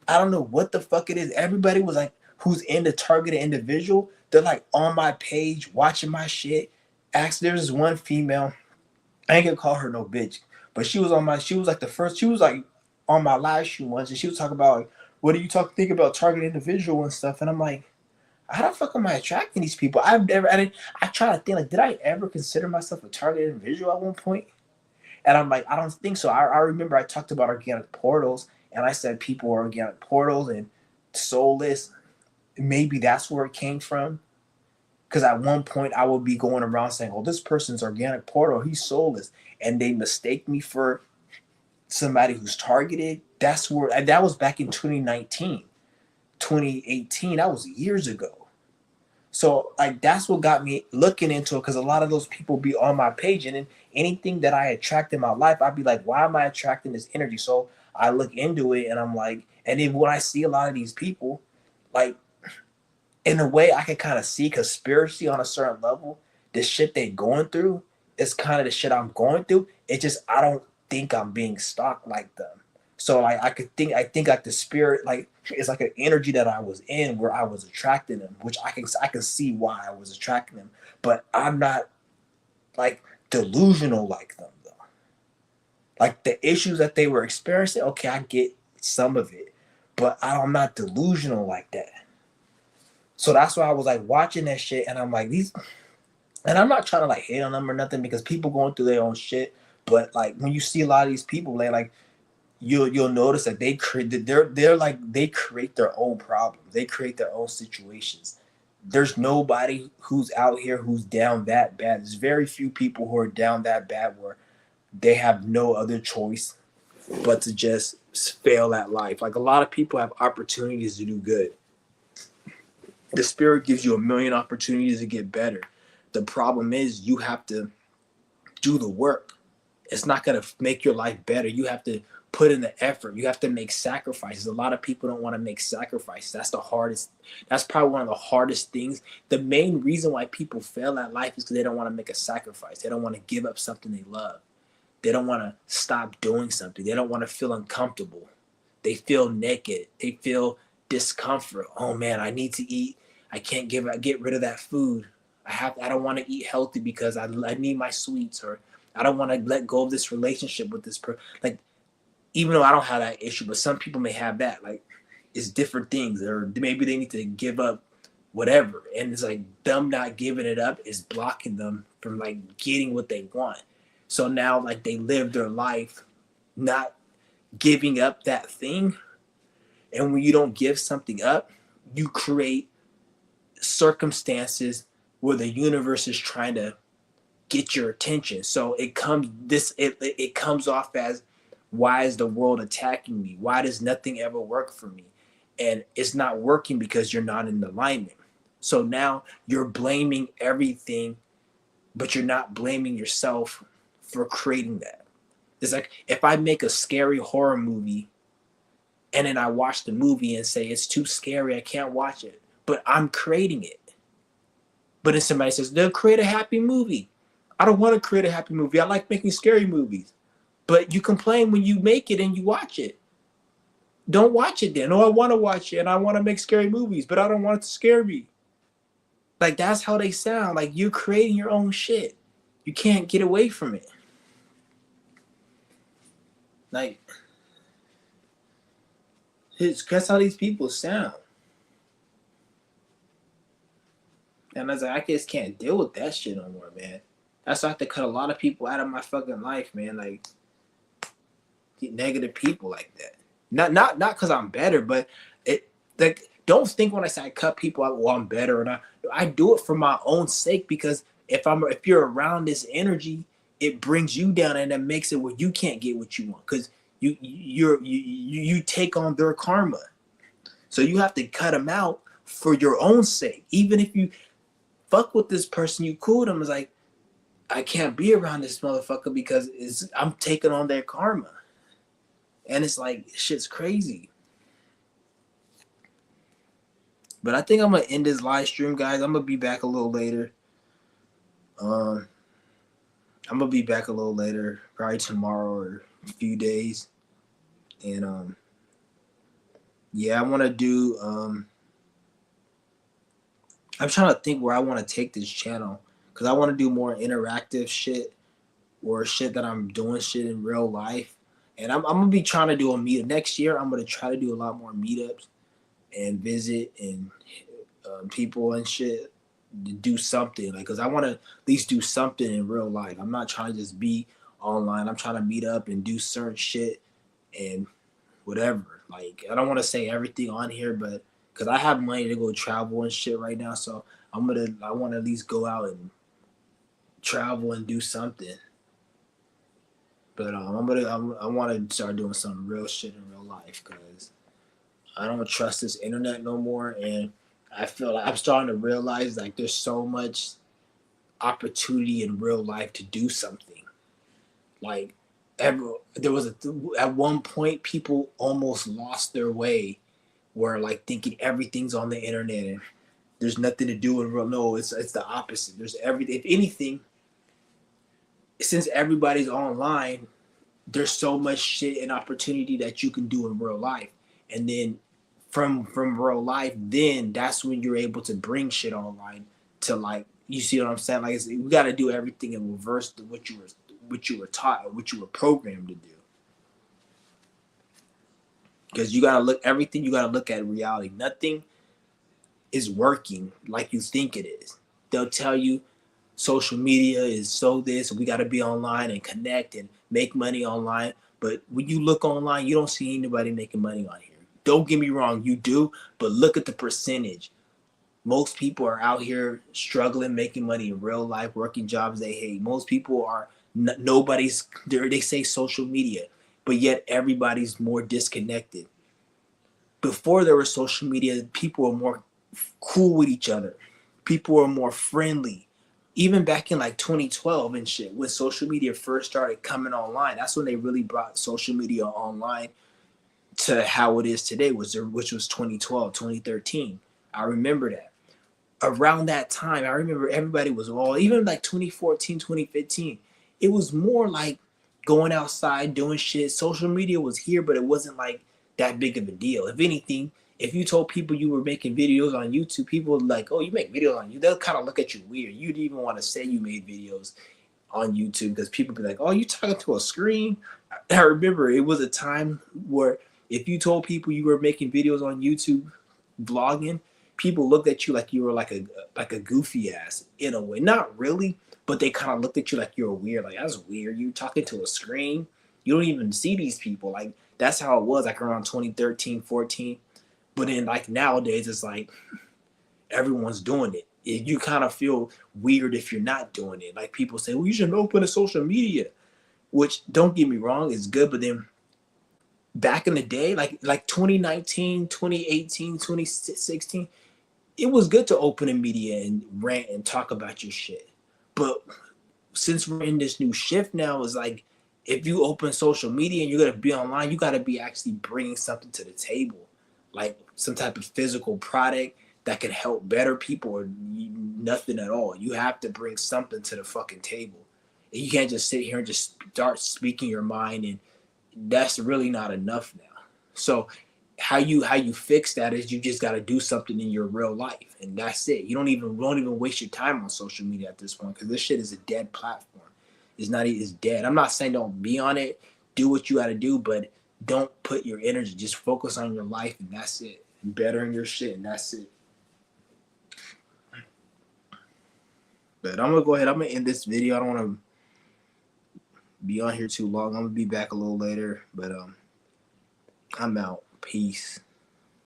I don't know what the fuck it is. Everybody was like, who's in the targeted individual, they're like on my page, watching my shit. Actually, there's this one female, I ain't gonna call her no bitch, but she was like the first, she was like on my live stream once, and she was talking about like, what do you think about targeted individual and stuff? And I'm like, how the fuck am I attracting these people? I try to think like, did I ever consider myself a targeted individual at one point? And I'm like, I don't think so. I remember I talked about organic portals, and I said people are organic portals and soulless. Maybe that's where it came from. Because at one point I would be going around saying, "Oh, this person's organic portal, he's soulless," and they mistake me for somebody who's targeted. That was back in 2019, 2018. That was years ago. So like that's what got me looking into it, because a lot of those people be on my page, and then anything that I attract in my life, I'd be like, why am I attracting this energy? So I look into it and I'm like, and then when I see a lot of these people, like in a way I can kind of see conspiracy on a certain level. The shit they going through is kind of the shit I'm going through. It just I don't think I'm being stalked like them. So like I think like the spirit like it's like an energy that I was in where I was attracting them, which I can see why I was attracting them, but I'm not like delusional like them though. Like the issues that they were experiencing, okay, I get some of it, but I'm not delusional like that. So that's why I was like watching that shit, and I'm like these, and I'm not trying to like hate on them or nothing because people going through their own shit. But like when you see a lot of these people, like you'll notice that they're like they create their own problems, they create their own situations. There's nobody who's out here who's down that bad. There's very few people who are down that bad where they have no other choice but to just fail at life. Like a lot of people have opportunities to do good. The spirit gives you a million opportunities to get better. The problem is you have to do the work. It's not going to make your life better. You have to put in the effort. You have to make sacrifices. A lot of people don't want to make sacrifices. That's the hardest. That's probably one of the hardest things. The main reason why people fail at life is because they don't want to make a sacrifice. They don't want to give up something they love. They don't want to stop doing something. They don't want to feel uncomfortable. They feel naked. They feel discomfort. Oh man, I need to eat. I can't get rid of that food. I don't want to eat healthy because I need my sweets, or I don't want to let go of this relationship with this person. Like, even though I don't have that issue, but some people may have that. Like, it's different things, or maybe they need to give up whatever, and it's like them not giving it up is blocking them from like getting what they want. So now, like, they live their life not giving up that thing, and when you don't give something up, you create circumstances where the universe is trying to get your attention. So it comes off as, why is the world attacking me? Why does nothing ever work for me? And it's not working because you're not in alignment. So now you're blaming everything, but you're not blaming yourself for creating that. It's like if I make a scary horror movie and then I watch the movie and say it's too scary, I can't watch it, but I'm creating it. But then somebody says they'll create a happy movie. I don't want to create a happy movie. I like making scary movies. But you complain when you make it and you watch it. Don't watch it then. Oh, I want to watch it and I want to make scary movies, but I don't want it to scare me. Like that's how they sound. Like you're creating your own shit. You can't get away from it. Like that's how these people sound. And I was like, I just can't deal with that shit no more, man. That's why I have to cut a lot of people out of my fucking life, man. Like negative people like that. Not because I'm better, but it like don't think when I say I cut people out, well, I'm better or not. I do it for my own sake because if you're around this energy, it brings you down and it makes it where you can't get what you want because you take on their karma. So you have to cut them out for your own sake. Even if you fuck with this person, you cool with them, it's like I can't be around this motherfucker because I'm taking on their karma. And it's like, shit's crazy. But I think I'm going to end this live stream, guys. I'm going to be back a little later. I'm going to be back a little later, probably tomorrow or a few days. And, yeah, I want to do, I'm trying to think where I want to take this channel. Because I want to do more interactive shit or shit that I'm doing shit in real life. And I'm going to be trying to do a meetup. Next year, I'm going to try to do a lot more meetups and visit and people and shit to do something. Like, because I want to at least do something in real life. I'm not trying to just be online. I'm trying to meet up and do certain shit and whatever. Like, I don't want to say everything on here, but because I have money to go travel and shit right now. So I want to at least go out and travel and do something. But I want to start doing some real shit in real life because I don't trust this internet no more, and I feel like I'm starting to realize like there's so much opportunity in real life to do something. Like there was at one point people almost lost their way, where like thinking everything's on the internet and there's nothing to do in real. No, it's the opposite. There's everything. If anything, since everybody's online, there's so much shit and opportunity that you can do in real life, and then from real life, then that's when you're able to bring shit online to, like, you see what I'm saying? Like, we got to do everything in reverse to what you were taught or what you were programmed to do. Because you gotta look everything. You gotta look at reality. Nothing is working like you think it is. They'll tell you social media is so this, we got to be online and connect and make money online. But when you look online, you don't see anybody making money on here. Don't get me wrong, you do, but look at the percentage. Most people are out here struggling, making money in real life, working jobs they hate. Most people are nobody's there. They say social media, but yet everybody's more disconnected. Before there was social media, people were more cool with each other. People were more friendly. Even back in like 2012 and shit, when social media first started coming online, that's when they really brought social media online to how it is today, which was 2012, 2013. I remember that. Around that time, I remember everybody was all, even like 2014, 2015, it was more like going outside, doing shit. Social media was here, but it wasn't like that big of a deal. If anything, if you told people you were making videos on YouTube, people were like, oh, you make videos on YouTube. They'll kind of look at you weird. You'd even want to say you made videos on YouTube because people be like, oh, you talking to a screen? I remember it was a time where if you told people you were making videos on YouTube, vlogging, people looked at you like you were like a goofy ass in a way. Not really, but they kind of looked at you like you were weird. Like, that's weird. You talking to a screen. You don't even see these people. Like, that's how it was like around 2013, 14. But then like nowadays, it's like everyone's doing it. You kind of feel weird if you're not doing it. Like, people say, well, you should open a social media, which, don't get me wrong, is good. But then back in the day, like 2019, 2018, 2016, it was good to open a media and rant and talk about your shit. But since we're in this new shift now, it's like, if you open social media and you're going to be online, you got to be actually bringing something to the table, like some type of physical product that can help better people, or nothing at all. You have to bring something to the fucking table. And you can't just sit here and just start speaking your mind, and that's really not enough now. So how you fix that is you just got to do something in your real life, and that's it. You don't even waste your time on social media at this point, because this shit is a dead platform. It's dead. I'm not saying don't be on it. Do what you got to do, but don't put your energy. Just focus on your life, and that's it. Bettering your shit, and that's it. But I'm gonna go ahead. I'm gonna end this video. I don't want to be on here too long. I'm gonna be back a little later, but I'm out. Peace.